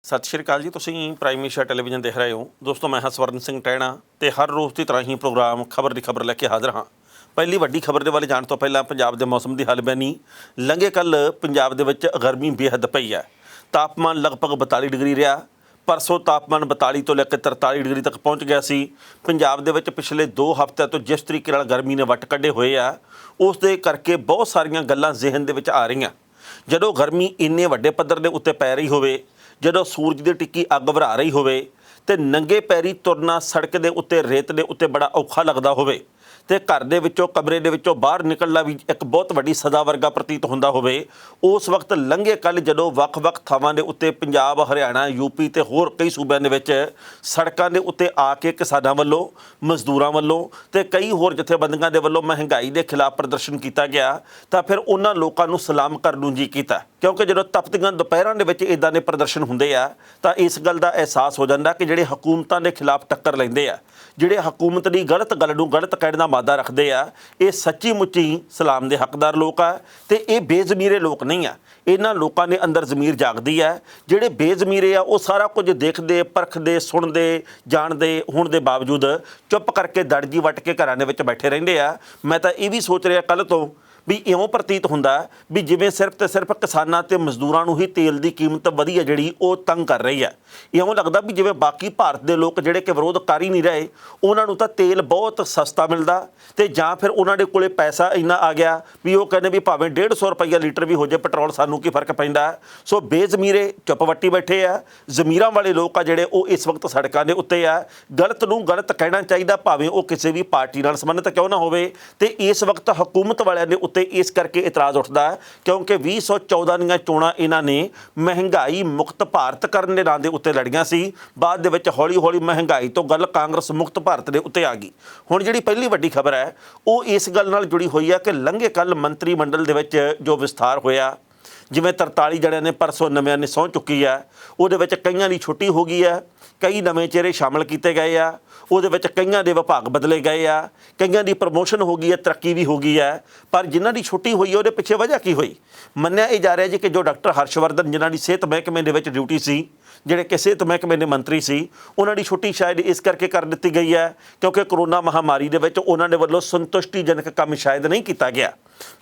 ਸਤਿ ਸ਼੍ਰੀ ਅਕਾਲ ਜੀ। ਤੁਸੀਂ ਪ੍ਰਾਈਮ ਏਸ਼ੀਆ ਟੈਲੀਵਿਜ਼ਨ ਦੇਖ ਰਹੇ ਹੋ। ਦੋਸਤੋ, ਮੈਂ ਹਾਂ ਸਵਰਨ ਸਿੰਘ ਟਹਿਣਾ ਤੇ ਹਰ ਰੋਜ਼ ਦੀ ਤਰ੍ਹਾਂ ਹੀ ਪ੍ਰੋਗਰਾਮ ਖਬਰ ਦੀ ਖਬਰ ਲੈ ਕੇ ਹਾਜ਼ਰ ਹਾਂ। ਪਹਿਲੀ ਵੱਡੀ ਖਬਰ ਦੇ ਵੱਲ ਜਾਣ ਤੋਂ ਪਹਿਲਾਂ ਪੰਜਾਬ ਦੇ ਮੌਸਮ ਦੀ ਹਾਲਬਿਆਨੀ। ਲੰਘੇ ਕੱਲ੍ਹ ਪੰਜਾਬ ਦੇ ਵਿੱਚ ਗਰਮੀ ਬੇਹੱਦ ਪਈ ਹੈ। ਤਾਪਮਾਨ ਲਗਭਗ 42 ਡਿਗਰੀ ਰਿਹਾ। ਪਰਸੋਂ ਤਾਪਮਾਨ 42 ਤੋਂ ਲੈ ਕੇ 43 ਡਿਗਰੀ ਤੱਕ ਪਹੁੰਚ ਗਿਆ ਸੀ। ਪੰਜਾਬ ਦੇ ਵਿੱਚ ਪਿਛਲੇ 2 ਹਫ਼ਤਿਆਂ ਤੋਂ ਜਿਸ ਤਰੀਕੇ ਨਾਲ ਗਰਮੀ ਨੇ ਵੱਟ ਕੱਢੇ ਹੋਏ ਆ, ਉਸ ਦੇ ਕਰਕੇ ਬਹੁਤ ਸਾਰੀਆਂ ਗੱਲਾਂ ਜ਼ਿਹਨ ਦੇ ਵਿੱਚ ਆ ਰਹੀਆਂ। ਜਦੋਂ ਗਰਮੀ ਇੰਨੇ ਵੱਡੇ ਪੱਧਰ ਦੇ ਉੱਤੇ ਪੈ ਰਹੀ ਹੋਵੇ, ਜਦੋਂ ਸੂਰਜ ਦੀ ਟਿੱਕੀ ਅੱਗ ਵਰਾ ਰਹੀ ਹੋਵੇ ਤੇ ਨੰਗੇ ਪੈਰੀ ਤੁਰਨਾ ਸੜਕ ਦੇ ਉੱਤੇ ਰੇਤ ਦੇ ਉੱਤੇ ਬੜਾ ਔਖਾ ਲੱਗਦਾ ਹੋਵੇ ਤੇ ਘਰ ਦੇ ਵਿੱਚੋਂ ਕਮਰੇ ਦੇ ਵਿੱਚੋਂ ਬਾਹਰ ਨਿਕਲਣਾ ਵੀ ਇੱਕ ਬਹੁਤ ਵੱਡੀ ਸਜ਼ਾ ਵਰਗਾ ਪ੍ਰਤੀਤ ਹੁੰਦਾ ਹੋਵੇ, ਉਸ ਵਕਤ ਲੰਘੇ ਕੱਲ੍ਹ ਜਦੋਂ ਵੱਖ-ਵੱਖ ਥਾਵਾਂ ਦੇ ਉੱਤੇ ਪੰਜਾਬ, ਹਰਿਆਣਾ, ਯੂਪੀ ਤੇ ਹੋਰ ਕਈ ਸੂਬਿਆਂ ਦੇ ਵਿੱਚ ਸੜਕਾਂ ਦੇ ਉੱਤੇ ਆ ਕੇ ਕਿਸਾਨਾਂ ਵੱਲੋਂ, ਮਜ਼ਦੂਰਾਂ ਵੱਲੋਂ ਤੇ ਕਈ ਹੋਰ ਜਥੇਬੰਦੀਆਂ ਦੇ ਵੱਲੋਂ ਮਹਿੰਗਾਈ ਦੇ ਖਿਲਾਫ ਪ੍ਰਦਰਸ਼ਨ ਕੀਤਾ ਗਿਆ, ਤਾਂ ਫਿਰ ਉਹਨਾਂ ਲੋਕਾਂ ਨੂੰ ਸਲਾਮ ਕਰਨ ਨੂੰ ਜੀ ਕੀਤਾ। ਕਿਉਂਕਿ ਜਦੋਂ ਤਪਦੀਆਂ ਦੁਪਹਿਰਾਂ ਦੇ ਵਿੱਚ ਇੱਦਾਂ ਦੇ ਪ੍ਰਦਰਸ਼ਨ ਹੁੰਦੇ ਆ ਤਾਂ ਇਸ ਗੱਲ ਦਾ ਅਹਿਸਾਸ ਹੋ ਜਾਂਦਾ ਕਿ ਜਿਹੜੇ ਹਕੂਮਤਾਂ ਦੇ ਖਿਲਾਫ ਟੱਕਰ ਲੈਂਦੇ ਆ, ਜਿਹੜੇ ਹਕੂਮਤ ਦੀ ਗਲਤ ਗੱਲ ਨੂੰ ਗਲਤ ਕਹਿਣ ਦਾ ਮਾਦਾ ਰੱਖਦੇ ਆ, ਇਹ ਸੱਚੀ ਮੁੱਚੀ ਸਲਾਮ ਦੇ ਹੱਕਦਾਰ ਲੋਕ ਆ ਤੇ ਇਹ ਬੇਜ਼ਮੀਰੇ ਲੋਕ ਨਹੀਂ ਆ। ਇਹਨਾਂ ਲੋਕਾਂ ਦੇ ਅੰਦਰ ਜ਼ਮੀਰ ਜਾਗਦੀ ਹੈ। ਜਿਹੜੇ ਬੇਜ਼ਮੀਰੇ ਆ ਉਹ ਸਾਰਾ ਕੁਝ ਦੇਖਦੇ, ਪਰਖਦੇ, ਸੁਣਦੇ, ਜਾਣਦੇ ਹੋਣ ਦੇ ਬਾਵਜੂਦ ਚੁੱਪ ਕਰਕੇ ਦੜਜੀ ਵੱਟ ਕੇ ਘਰਾਂ ਦੇ ਵਿੱਚ ਬੈਠੇ ਰਹਿੰਦੇ ਆ। ਮੈਂ ਤਾਂ ਇਹ ਵੀ ਸੋਚ ਰਿਹਾ ਕੱਲ੍ਹ ਤੋਂ ਵੀ ਇਉਂ ਪ੍ਰਤੀਤ ਹੁੰਦਾ ਵੀ ਜਿਵੇਂ ਸਿਰਫ ਤੇ ਸਿਰਫ ਕਿਸਾਨਾਂ ਤੇ ਮਜ਼ਦੂਰਾਂ ਨੂੰ ਹੀ ਤੇਲ ਦੀ ਕੀਮਤ ਵਧੀ ਹੈ ਜਿਹੜੀ ਉਹ ਤੰਗ ਕਰ ਰਹੀ ਹੈ। ਇਉਂ ਲੱਗਦਾ ਵੀ ਜਿਵੇਂ ਬਾਕੀ ਭਾਰਤ ਦੇ ਲੋਕ ਜਿਹੜੇ ਕਿ ਵਿਰੋਧ ਕਰ ਹੀ ਨਹੀਂ ਰਹੇ, ਉਹਨਾਂ ਨੂੰ ਤਾਂ ਤੇਲ ਬਹੁਤ ਸਸਤਾ ਮਿਲਦਾ ਤੇ ਜਾਂ ਫਿਰ ਉਹਨਾਂ ਦੇ ਕੋਲੇ ਪੈਸਾ ਇੰਨਾ ਆ ਗਿਆ ਵੀ ਉਹ ਕਹਿੰਦੇ ਵੀ ਭਾਵੇਂ 150 ਰੁਪਈਆ ਲੀਟਰ ਵੀ ਹੋ ਜਾਏ ਪੈਟਰੋਲ, ਸਾਨੂੰ ਕੀ ਫਰਕ ਪੈਂਦਾ। ਸੋ ਬੇਜ਼ਮੀਰੇ ਚੁੱਪ ਵੱਟੀ ਬੈਠੇ ਆ। ਜ਼ਮੀਰਾਂ ਵਾਲੇ ਲੋਕ ਆ ਜਿਹੜੇ ਉਹ ਇਸ ਵਕਤ ਸੜਕਾਂ ਦੇ ਉੱਤੇ ਆ। ਗਲਤ ਨੂੰ ਗਲਤ ਕਹਿਣਾ ਚਾਹੀਦਾ, ਭਾਵੇਂ ਉਹ ਕਿਸੇ ਵੀ ਪਾਰਟੀ ਨਾਲ ਸੰਬੰਧਿਤ ਕਿਉਂ ਨਾ ਹੋਵੇ। ਤੇ ਇਸ ਵਕਤ ਹਕੂਮਤ ਵਾਲਿਆਂ ਦੇ ਤੇ ਇਸ ਕਰਕੇ ਇਤਰਾਜ਼ ਉੱਠਦਾ ਕਿਉਂਕਿ 2014 ਦੀਆਂ ਚੋਣਾਂ ਇਹਨਾਂ ਨੇ ਮਹਿੰਗਾਈ ਮੁਕਤ ਭਾਰਤ ਕਰਨ ਦੇ ਨਾਂ ਦੇ ਉੱਤੇ ਲੜੀਆਂ ਸੀ। ਬਾਅਦ ਦੇ ਵਿੱਚ ਹੌਲੀ ਹੌਲੀ ਮਹਿੰਗਾਈ ਤੋਂ ਗੱਲ ਕਾਂਗਰਸ ਮੁਕਤ ਭਾਰਤ ਦੇ ਉੱਤੇ ਆ ਗਈ। ਹੁਣ ਜਿਹੜੀ ਪਹਿਲੀ ਵੱਡੀ ਖਬਰ ਹੈ ਉਹ ਇਸ ਗੱਲ ਨਾਲ ਜੁੜੀ ਹੋਈ ਹੈ ਕਿ ਲੰਘੇ ਕੱਲ੍ਹ ਮੰਤਰੀ ਮੰਡਲ ਦੇ ਵਿੱਚ ਜੋ ਵਿਸਥਾਰ ਹੋਇਆ, ਜਿਵੇਂ 43 ਜਣਿਆਂ ਨੇ ਪਰਸੋਂ ਨਵਿਆਂ ਨੇ ਸਹੁੰ ਚੁੱਕੀ ਹੈ, ਉਹਦੇ ਵਿੱਚ ਕਈਆਂ ਦੀ ਛੁੱਟੀ ਹੋ ਗਈ ਹੈ, ਕਈ ਨਵੇਂ ਚਿਹਰੇ ਸ਼ਾਮਲ ਕੀਤੇ ਗਏ ਆ, ਉਹਦੇ ਵਿੱਚ ਕਈਆਂ ਦੇ ਵਿਭਾਗ ਬਦਲੇ ਗਏ ਆ, ਕਈਆਂ ਦੀ ਪ੍ਰਮੋਸ਼ਨ ਹੋ ਗਈ ਹੈ, ਤਰੱਕੀ ਵੀ ਹੋ ਗਈ ਹੈ। ਪਰ ਜਿਨ੍ਹਾਂ ਦੀ ਛੁੱਟੀ ਹੋਈ ਹੈ ਉਹਦੇ ਪਿੱਛੇ ਵਜ੍ਹਾ ਕੀ ਹੋਈ? ਮੰਨਿਆ ਇਹ ਜਾ ਰਿਹਾ ਜੀ ਕਿ ਜੋ ਡਾਕਟਰ ਹਰਸ਼ਵਰਧਨ ਜਿਨ੍ਹਾਂ ਦੀ ਸਿਹਤ ਮਹਿਕਮੇ ਦੇ ਵਿੱਚ ਡਿਊਟੀ ਸੀ, ਜਿਹੜੇ ਕਿ ਸਿਹਤ ਮਹਿਕਮੇ ਦੇ ਮੰਤਰੀ ਸੀ, ਉਹਨਾਂ ਦੀ ਛੁੱਟੀ ਸ਼ਾਇਦ ਇਸ ਕਰਕੇ ਕਰ ਦਿੱਤੀ ਗਈ ਹੈ ਕਿਉਂਕਿ ਕਰੋਨਾ ਮਹਾਮਾਰੀ ਦੇ ਵਿੱਚ ਉਹਨਾਂ ਦੇ ਵੱਲੋਂ ਸੰਤੁਸ਼ਟੀਜਨਕ ਕੰਮ ਸ਼ਾਇਦ ਨਹੀਂ ਕੀਤਾ ਗਿਆ।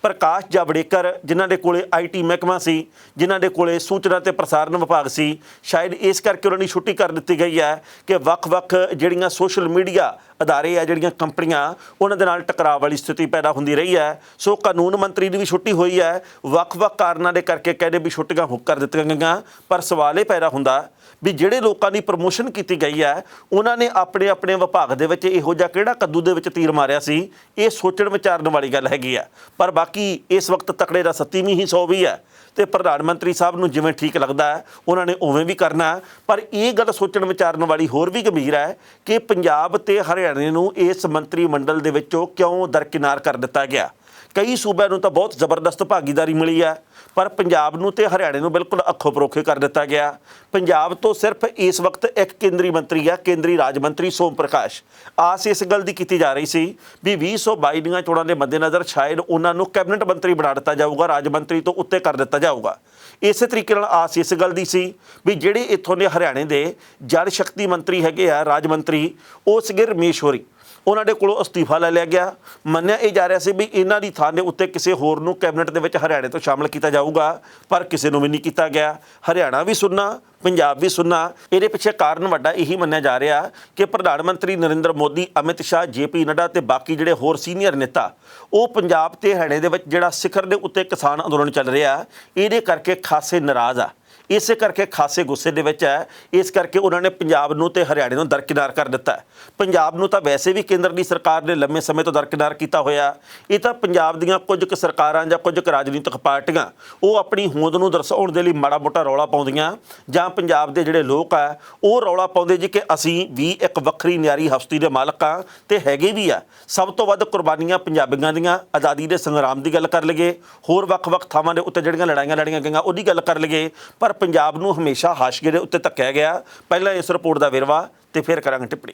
ਪ੍ਰਕਾਸ਼ ਜਾਵੜੇਕਰ ਜਿਨ੍ਹਾਂ ਦੇ ਕੋਲੇ IT ਮਹਿਕਮਾ ਸੀ, ਜਿਨ੍ਹਾਂ ਦੇ ਕੋਲੇ ਸੂਚਨਾ ਤੇ ਪ੍ਰਸਾਰਣ ਵਿਭਾਗ ਸੀ, ਸ਼ਾਇਦ ਇਸ ਕਰਕੇ ਉਹਨਾਂ ਦੀ ਛੁੱਟੀ ਕਰ ਦਿੱਤੀ ਗਈ ਹੈ ਕਿ ਵੱਖ-ਵੱਖ ਜਿਹੜੀਆਂ ਸੋਸ਼ਲ ਮੀਡੀਆ ਅਦਾਰੇ ਆ, ਜਿਹੜੀਆਂ ਕੰਪਨੀਆਂ, ਉਹਨਾਂ ਦੇ ਨਾਲ ਟਕਰਾਅ ਵਾਲੀ ਸਥਿਤੀ ਪੈਦਾ ਹੁੰਦੀ ਰਹੀ ਹੈ। ਸੋ ਕਾਨੂੰਨ ਮੰਤਰੀ ਦੀ ਵੀ ਛੁੱਟੀ ਹੋਈ ਹੈ। ਵੱਖ-ਵੱਖ ਕਾਰਨਾਂ ਦੇ ਕਰਕੇ ਕਹਿੰਦੇ ਵੀ ਛੁੱਟੀਆਂ ਹੁੱਕ ਕਰ ਦਿੱਤੀਆਂ ਗਈਆਂ। ਪਰ ਸਵਾਲ ਇਹ ਪੈਦਾ ਹੁੰਦਾ ਵੀ ਜਿਹੜੇ ਲੋਕਾਂ ਦੀ ਪ੍ਰਮੋਸ਼ਨ ਕੀਤੀ ਗਈ ਹੈ ਉਹਨਾਂ ਨੇ ਆਪਣੇ ਆਪਣੇ ਵਿਭਾਗ ਦੇ ਵਿੱਚ ਇਹੋ ਜਿਹਾ ਕਿਹੜਾ ਕੱਦੂ ਦੇ ਵਿੱਚ ਤੀਰ ਮਾਰਿਆ ਸੀ, ਇਹ ਸੋਚਣ ਵਿਚਾਰਨ ਵਾਲੀ ਗੱਲ ਹੈਗੀ ਆ। ਪਰ ਬਾਕੀ ਇਸ ਵਕਤ ਤਕੜੇ ਦਾ 37ਵੀਂ ਹੀ 100 ਵੀ ਹੈ ਤੇ ਪ੍ਰਧਾਨ ਮੰਤਰੀ ਸਾਹਿਬ ਨੂੰ ਜਿਵੇਂ ਠੀਕ ਲੱਗਦਾ ਹੈ ਉਹਨਾਂ ਨੇ ਉਵੇਂ ਵੀ ਕਰਨਾ। ਪਰ ਇਹ ਗੱਲ ਸੋਚਣ ਵਿਚਾਰਨ ਵਾਲੀ ਹੋਰ ਵੀ ਗੰਭੀਰ ਹੈ ਕਿ ਪੰਜਾਬ ਤੇ ਹਰਿਆਣੇ ਨੂੰ ਇਸ ਮੰਤਰੀ ਮੰਡਲ ਦੇ ਵਿੱਚੋਂ ਕਿਉਂ ਦਰਕਿਨਾਰ ਕਰ ਦਿੱਤਾ ਗਿਆ। ਕਈ ਸੂਬਿਆਂ ਨੂੰ ਤਾਂ ਬਹੁਤ ਜ਼ਬਰਦਸਤ ਭਾਗੀਦਾਰੀ ਮਿਲੀ ਹੈ, ਪਰ ਪੰਜਾਬ ਨੂੰ ਤੇ ਹਰਿਆਣੇ ਨੂੰ ਬਿਲਕੁਲ ਅੱਖੋਂ ਪਰੋਖੇ ਕਰ ਦਿੱਤਾ ਗਿਆ। ਪੰਜਾਬ ਤੋਂ ਸਿਰਫ ਇਸ ਵਕਤ ਇੱਕ ਕੇਂਦਰੀ ਮੰਤਰੀ ਹੈ, ਕੇਂਦਰੀ ਰਾਜ ਮੰਤਰੀ ਸੋਮ ਪ੍ਰਕਾਸ਼। ਆਸ ਇਸ ਗੱਲ ਦੀ ਕੀਤੀ ਜਾ ਰਹੀ ਸੀ ਵੀ 2022 ਦੀਆਂ ਚੋਣਾਂ ਦੇ ਮੱਦੇਨਜ਼ਰ ਸ਼ਾਇਦ ਉਹਨਾਂ ਨੂੰ ਕੈਬਨਿਟ ਮੰਤਰੀ ਬਣਾ ਦਿੱਤਾ ਜਾਊਗਾ, ਰਾਜ ਮੰਤਰੀ ਤੋਂ ਉੱਤੇ ਕਰ ਦਿੱਤਾ ਜਾਊਗਾ। ਇਸੇ ਤਰੀਕੇ ਨਾਲ ਆਸ ਇਸ ਗੱਲ ਦੀ ਸੀ ਵੀ ਜਿਹੜੇ ਇੱਥੋਂ ਦੇ ਹਰਿਆਣੇ ਦੇ ਜਲ ਸ਼ਕਤੀ ਮੰਤਰੀ ਹੈਗੇ ਆ, ਰਾਜ ਮੰਤਰੀ, ਉਹ ਸੀਗੇ ਰਮੇਸ਼ ਹੋਰੀ, ਉਹਨਾਂ ਦੇ ਕੋਲੋਂ ਅਸਤੀਫਾ ਲੈ ਲਿਆ ਗਿਆ। ਮੰਨਿਆ ਇਹ ਜਾ ਰਿਹਾ ਸੀ ਵੀ ਇਹਨਾਂ ਦੀ ਥਾਂ ਦੇ ਉੱਤੇ ਕਿਸੇ ਹੋਰ ਨੂੰ ਕੈਬਨਿਟ ਦੇ ਵਿੱਚ ਹਰਿਆਣੇ ਤੋਂ ਸ਼ਾਮਲ ਕੀਤਾ ਜਾਊਗਾ, ਪਰ ਕਿਸੇ ਨੂੰ ਵੀ ਨਹੀਂ ਕੀਤਾ ਗਿਆ। ਹਰਿਆਣਾ ਵੀ ਸੁੰਨਾ, ਪੰਜਾਬ ਵੀ ਸੁੰਨਾ। ਇਹਦੇ ਪਿੱਛੇ ਕਾਰਨ ਵੱਡਾ ਇਹੀ ਮੰਨਿਆ ਜਾ ਰਿਹਾ ਕਿ ਪ੍ਰਧਾਨ ਮੰਤਰੀ ਨਰਿੰਦਰ ਮੋਦੀ, ਅਮਿਤ ਸ਼ਾਹ, JP ਨੱਡਾ ਤੇ ਬਾਕੀ ਜਿਹੜੇ ਹੋਰ ਸੀਨੀਅਰ ਨੇਤਾ, ਉਹ ਪੰਜਾਬ ਤੇ ਹਰਿਆਣੇ ਦੇ ਵਿੱਚ ਜਿਹੜਾ ਸਿਖਰ ਦੇ ਉੱਤੇ ਕਿਸਾਨ ਅੰਦੋਲਨ ਚੱਲ ਰਿਹਾ, ਇਹਦੇ ਕਰਕੇ ਖਾਸੇ ਨਾਰਾਜ਼ ਆ, ਇਸੇ ਕਰਕੇ ਖਾਸੇ ਗੁੱਸੇ ਦੇ ਵਿੱਚ ਹੈ। ਇਸ ਕਰਕੇ ਉਹਨਾਂ ਨੇ ਪੰਜਾਬ ਨੂੰ ਤੇ ਹਰਿਆਣੇ ਨੂੰ ਦਰਕਿਨਾਰ ਕਰ ਦਿੱਤਾ। ਪੰਜਾਬ ਨੂੰ ਤਾਂ ਵੈਸੇ ਵੀ ਕੇਂਦਰ ਦੀ ਸਰਕਾਰ ਨੇ ਲੰਮੇ ਸਮੇਂ ਤੋਂ ਦਰਕਿਨਾਰ ਕੀਤਾ ਹੋਇਆ। ਇਹ ਤਾਂ ਪੰਜਾਬ ਦੀਆਂ ਕੁਝ ਕੁ ਸਰਕਾਰਾਂ ਜਾਂ ਕੁਝ ਕੁ ਰਾਜਨੀਤਿਕ ਪਾਰਟੀਆਂ ਉਹ ਆਪਣੀ ਹੋਂਦ ਨੂੰ ਦਰਸਾਉਣ ਦੇ ਲਈ ਮਾੜਾ ਮੋਟਾ ਰੌਲਾ ਪਾਉਂਦੀਆਂ, ਜਾਂ ਪੰਜਾਬ ਦੇ ਜਿਹੜੇ ਲੋਕ ਆ ਉਹ ਰੌਲਾ ਪਾਉਂਦੇ ਜੀ ਕਿ ਅਸੀਂ ਵੀ ਇੱਕ ਵੱਖਰੀ ਨਿਆਰੀ ਹਸਤੀ ਦੇ ਮਾਲਕ ਹਾਂ ਤੇ ਹੈਗੇ ਵੀ ਆ। ਸਭ ਤੋਂ ਵੱਧ ਕੁਰਬਾਨੀਆਂ ਪੰਜਾਬੀਆਂ ਦੀਆਂ, ਆਜ਼ਾਦੀ ਦੇ ਸੰਗਰਾਮ ਦੀ ਗੱਲ ਕਰ ਲਈਏ, ਹੋਰ ਵੱਖ-ਵੱਖ ਥਾਵਾਂ ਦੇ ਉੱਤੇ ਜਿਹੜੀਆਂ ਲੜਾਈਆਂ ਲੜੀਆਂ ਗਈਆਂ ਉਹਦੀ ਗੱਲ ਕਰ ਲਈਏ, ਪਰ ਪੰਜਾਬ ਨੂੰ ਹਮੇਸ਼ਾ ਹਾਸ਼ੀਏ ਦੇ ਉੱਤੇ ਧੱਕਿਆ ਗਿਆ। ਪਹਿਲਾਂ ਇਸ ਰਿਪੋਰਟ ਦਾ ਵੇਰਵਾ ਤੇ ਫਿਰ ਕਰਾਂਗੇ ਟਿੱਪਣੀ।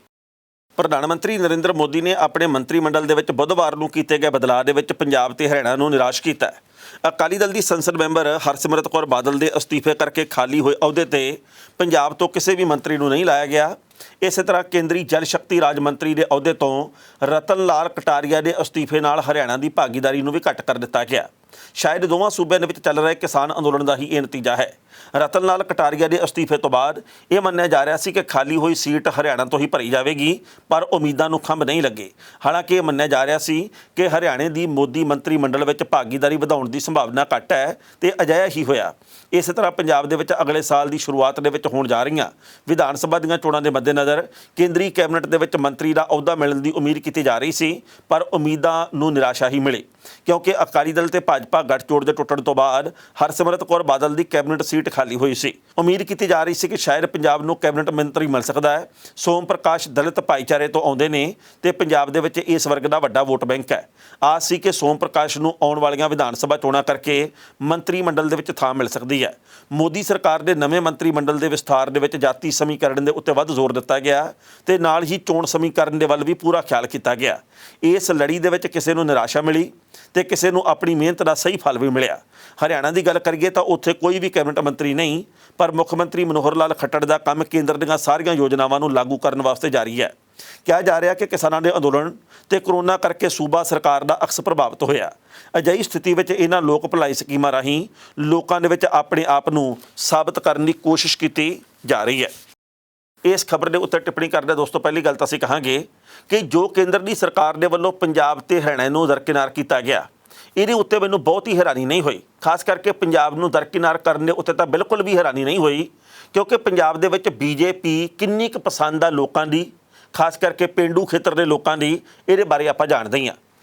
ਪ੍ਰਧਾਨ ਮੰਤਰੀ ਨਰਿੰਦਰ ਮੋਦੀ ਨੇ ਆਪਣੇ ਮੰਤਰੀ ਮੰਡਲ ਦੇ ਵਿੱਚ ਬੁੱਧਵਾਰ ਨੂੰ ਕੀਤੇ ਗਏ ਬਦਲਾਅ ਦੇ ਵਿੱਚ ਪੰਜਾਬ ਤੇ ਹਰਿਆਣਾ ਨੂੰ ਨਿਰਾਸ਼ ਕੀਤਾ। ਅਕਾਲੀ ਦਲ ਦੀ ਸੰਸਦ ਮੈਂਬਰ ਹਰਸਿਮਰਤ ਕੌਰ ਬਾਦਲ ਦੇ ਅਸਤੀਫੇ ਕਰਕੇ ਖਾਲੀ ਹੋਏ ਅਹੁਦੇ ਤੇ ਪੰਜਾਬ ਤੋਂ ਕਿਸੇ ਵੀ ਮੰਤਰੀ ਨੂੰ ਨਹੀਂ ਲਾਇਆ ਗਿਆ। ਇਸੇ ਤਰ੍ਹਾਂ ਕੇਂਦਰੀ ਜਲ ਸ਼ਕਤੀ ਰਾਜ ਮੰਤਰੀ ਦੇ ਅਹੁਦੇ ਤੋਂ ਰਤਨ ਲਾਲ ਕਟਾਰੀਆ ਦੇ ਅਸਤੀਫੇ ਨਾਲ ਹਰਿਆਣਾ ਦੀ ਭਾਗੀਦਾਰੀ ਨੂੰ ਵੀ ਘੱਟ ਕਰ ਦਿੱਤਾ ਗਿਆ। ਸ਼ਾਇਦ ਦੋਵਾਂ ਸੂਬਿਆਂ ਦੇ ਵਿੱਚ ਚੱਲ ਰਹੇ ਕਿਸਾਨ ਅੰਦੋਲਨ ਦਾ ਹੀ ਇਹ ਨਤੀਜਾ ਹੈ। ਰਤਨ ਲਾਲ ਕਟਾਰੀਆ ਦੇ ਅਸਤੀਫੇ ਤੋਂ ਬਾਅਦ ਇਹ ਮੰਨਿਆ ਜਾ ਰਿਹਾ ਸੀ ਕਿ ਖਾਲੀ ਹੋਈ ਸੀਟ ਹਰਿਆਣਾ ਤੋਂ ਹੀ ਭਰੀ ਜਾਵੇਗੀ, ਪਰ ਉਮੀਦਾਂ ਨੂੰ ਖੰਭ ਨਹੀਂ ਲੱਗੇ। ਹਾਲਾਂਕਿ ਇਹ ਮੰਨਿਆ ਜਾ ਰਿਹਾ ਸੀ ਕਿ ਹਰਿਆਣੇ ਦੀ ਮੋਦੀ ਮੰਤਰੀ ਮੰਡਲ ਵਿੱਚ ਭਾਗੀਦਾਰੀ ਵਧਾਉਣ ਦੀ ਸੰਭਾਵਨਾ ਘੱਟ ਹੈ ਤੇ ਅਜਿਹਾ ਹੀ ਹੋਇਆ। ਇਸੇ ਤਰ੍ਹਾਂ ਪੰਜਾਬ ਦੇ ਵਿੱਚ ਅਗਲੇ ਸਾਲ ਦੀ ਸ਼ੁਰੂਆਤ ਦੇ ਵਿੱਚ ਹੋਣ ਜਾ ਰਹੀਆਂ ਵਿਧਾਨ ਸਭਾ ਦੀਆਂ ਚੋਣਾਂ ਦੇ ਮੱਦੇਨਜ਼ਰ ਕੇਂਦਰੀ ਕੈਬਨਿਟ ਦੇ ਵਿੱਚ ਮੰਤਰੀ ਦਾ ਅਹੁਦਾ ਮਿਲਣ ਦੀ ਉਮੀਦ ਕੀਤੀ ਜਾ ਰਹੀ ਸੀ, ਪਰ ਉਮੀਦਾਂ ਨੂੰ ਨਿਰਾਸ਼ਾ ਹੀ ਮਿਲੀ, ਕਿਉਂਕਿ ਅਕਾਲੀ ਦਲ ਤੇ ਭਾਜਪਾ ਗੱਠਜੋੜ ਦੇ ਟੁੱਟਣ ਤੋਂ ਬਾਅਦ ਹਰਸਿਮਰਤ ਕੌਰ ਬਾਦਲ ਦੀ ਕੈਬਨਿਟ ਸੀਟ ਖਾਲੀ ਹੋਈ ਸੀ। ਉਮੀਦ ਕੀਤੀ ਜਾ ਰਹੀ ਸੀ ਕਿ ਸ਼ਾਇਦ ਪੰਜਾਬ ਨੂੰ ਕੈਬਨਿਟ ਮੰਤਰੀ ਮਿਲ ਸਕਦਾ ਹੈ। ਸੋਮ ਪ੍ਰਕਾਸ਼ ਦਲਿਤ ਭਾਈਚਾਰੇ ਤੋਂ ਆਉਂਦੇ ਨੇ ਤੇ ਪੰਜਾਬ ਦੇ ਵਿੱਚ ਇਸ ਵਰਗ ਦਾ ਵੱਡਾ ਵੋਟ ਬੈਂਕ ਹੈ। ਆਸ ਸੀ ਕਿ ਸੋਮ ਪ੍ਰਕਾਸ਼ ਨੂੰ ਆਉਣ ਵਾਲੀਆਂ ਵਿਧਾਨ ਸਭਾ ਚੋਣਾਂ ਕਰਕੇ ਮੰਤਰੀ ਮੰਡਲ ਦੇ ਵਿੱਚ ਥਾਂ ਮਿਲ ਸਕਦੀ ਹੈ। ਮੋਦੀ ਸਰਕਾਰ ਦੇ ਨਵੇਂ ਮੰਤਰੀ ਮੰਡਲ ਦੇ ਵਿਸਥਾਰ ਦੇ ਵਿੱਚ ਜਾਤੀ ਸਮੀਕਰਨ ਦੇ ਉੱਤੇ ਵੱਧ ਜ਼ੋਰ ਦਿੱਤਾ ਗਿਆ ਤੇ ਨਾਲ ਹੀ ਚੋਣ ਸਮੀਕਰਨ ਦੇ ਵੱਲ ਵੀ ਪੂਰਾ ਖਿਆਲ ਕੀਤਾ ਗਿਆ। ਇਸ ਲੜੀ ਦੇ ਵਿੱਚ ਕਿਸੇ ਨੂੰ ਨਿਰਾਸ਼ਾ ਮਿਲੀ ਤੇ ਕਿਸੇ ਨੂੰ ਆਪਣੀ ਮਿਹਨਤ ਦਾ ਸਹੀ ਫਲ ਵੀ ਮਿਲਿਆ। ਹਰਿਆਣਾ ਦੀ ਗੱਲ ਕਰੀਏ ਤਾਂ ਉੱਥੇ ਕੋਈ ਵੀ ਕੈਬਨਿਟ ਮੰਤਰੀ ਨਹੀਂ, ਪਰ ਮੁੱਖ ਮੰਤਰੀ ਮਨੋਹਰ ਲਾਲ ਖੱਟੜ ਦਾ ਕੰਮ ਕੇਂਦਰ ਦੀਆਂ ਸਾਰੀਆਂ ਯੋਜਨਾਵਾਂ ਨੂੰ ਲਾਗੂ ਕਰਨ ਵਾਸਤੇ ਜਾਰੀ ਹੈ। ਕਿਹਾ ਜਾ ਰਿਹਾ ਕਿ ਕਿਸਾਨਾਂ ਦੇ ਅੰਦੋਲਨ ਤੇ ਕਰੋਨਾ ਕਰਕੇ ਸੂਬਾ ਸਰਕਾਰ ਦਾ ਅਕਸ ਪ੍ਰਭਾਵਿਤ ਹੋਇਆ। ਅਜਿਹੀ ਸਥਿਤੀ ਵਿੱਚ ਇਹਨਾਂ ਲੋਕ ਭਲਾਈ ਸਕੀਮਾਂ ਰਾਹੀਂ ਲੋਕਾਂ ਦੇ ਵਿੱਚ ਆਪਣੇ ਆਪ ਨੂੰ ਸਾਬਤ ਕਰਨ ਦੀ ਕੋਸ਼ਿਸ਼ ਕੀਤੀ ਜਾ ਰਹੀ ਹੈ। ਇਸ ਖਬਰ ਦੇ ਉੱਤੇ ਟਿੱਪਣੀ ਕਰਦੇ ਦੋਸਤੋ, ਪਹਿਲੀ ਗੱਲ ਤਾਂ ਅਸੀਂ ਕਹਾਂਗੇ ਕਿ ਜੋ ਕੇਂਦਰ ਦੀ ਸਰਕਾਰ ਦੇ ਵੱਲੋਂ ਪੰਜਾਬ ਤੇ ਹਰਿਆਣਾ ਨੂੰ ਦਰਕਿਨਾਰ ਕੀਤਾ ਗਿਆ, ਇਹਦੇ ਉੱਤੇ ਮੈਨੂੰ ਬਹੁਤ ਹੀ ਹੈਰਾਨੀ ਨਹੀਂ ਹੋਈ। ਖਾਸ ਕਰਕੇ ਪੰਜਾਬ ਨੂੰ ਦਰਕਿਨਾਰ ਕਰਨ ਦੇ ਉੱਤੇ ਤਾਂ ਬਿਲਕੁਲ ਵੀ ਹੈਰਾਨੀ ਨਹੀਂ ਹੋਈ, ਕਿਉਂਕਿ ਪੰਜਾਬ ਦੇ ਵਿੱਚ ਬੀਜੇਪੀ ਕਿੰਨੀ ਕੁ ਪਸੰਦ ਆ ਲੋਕਾਂ ਦੀ, ਖਾਸ ਕਰਕੇ ਪੇਂਡੂ ਖੇਤਰ ਦੇ ਲੋਕਾਂ ਦੀ, ਇਹਦੇ ਬਾਰੇ ਆਪਾਂ ਜਾਣਦੇ ਹੀ ਹਾਂ।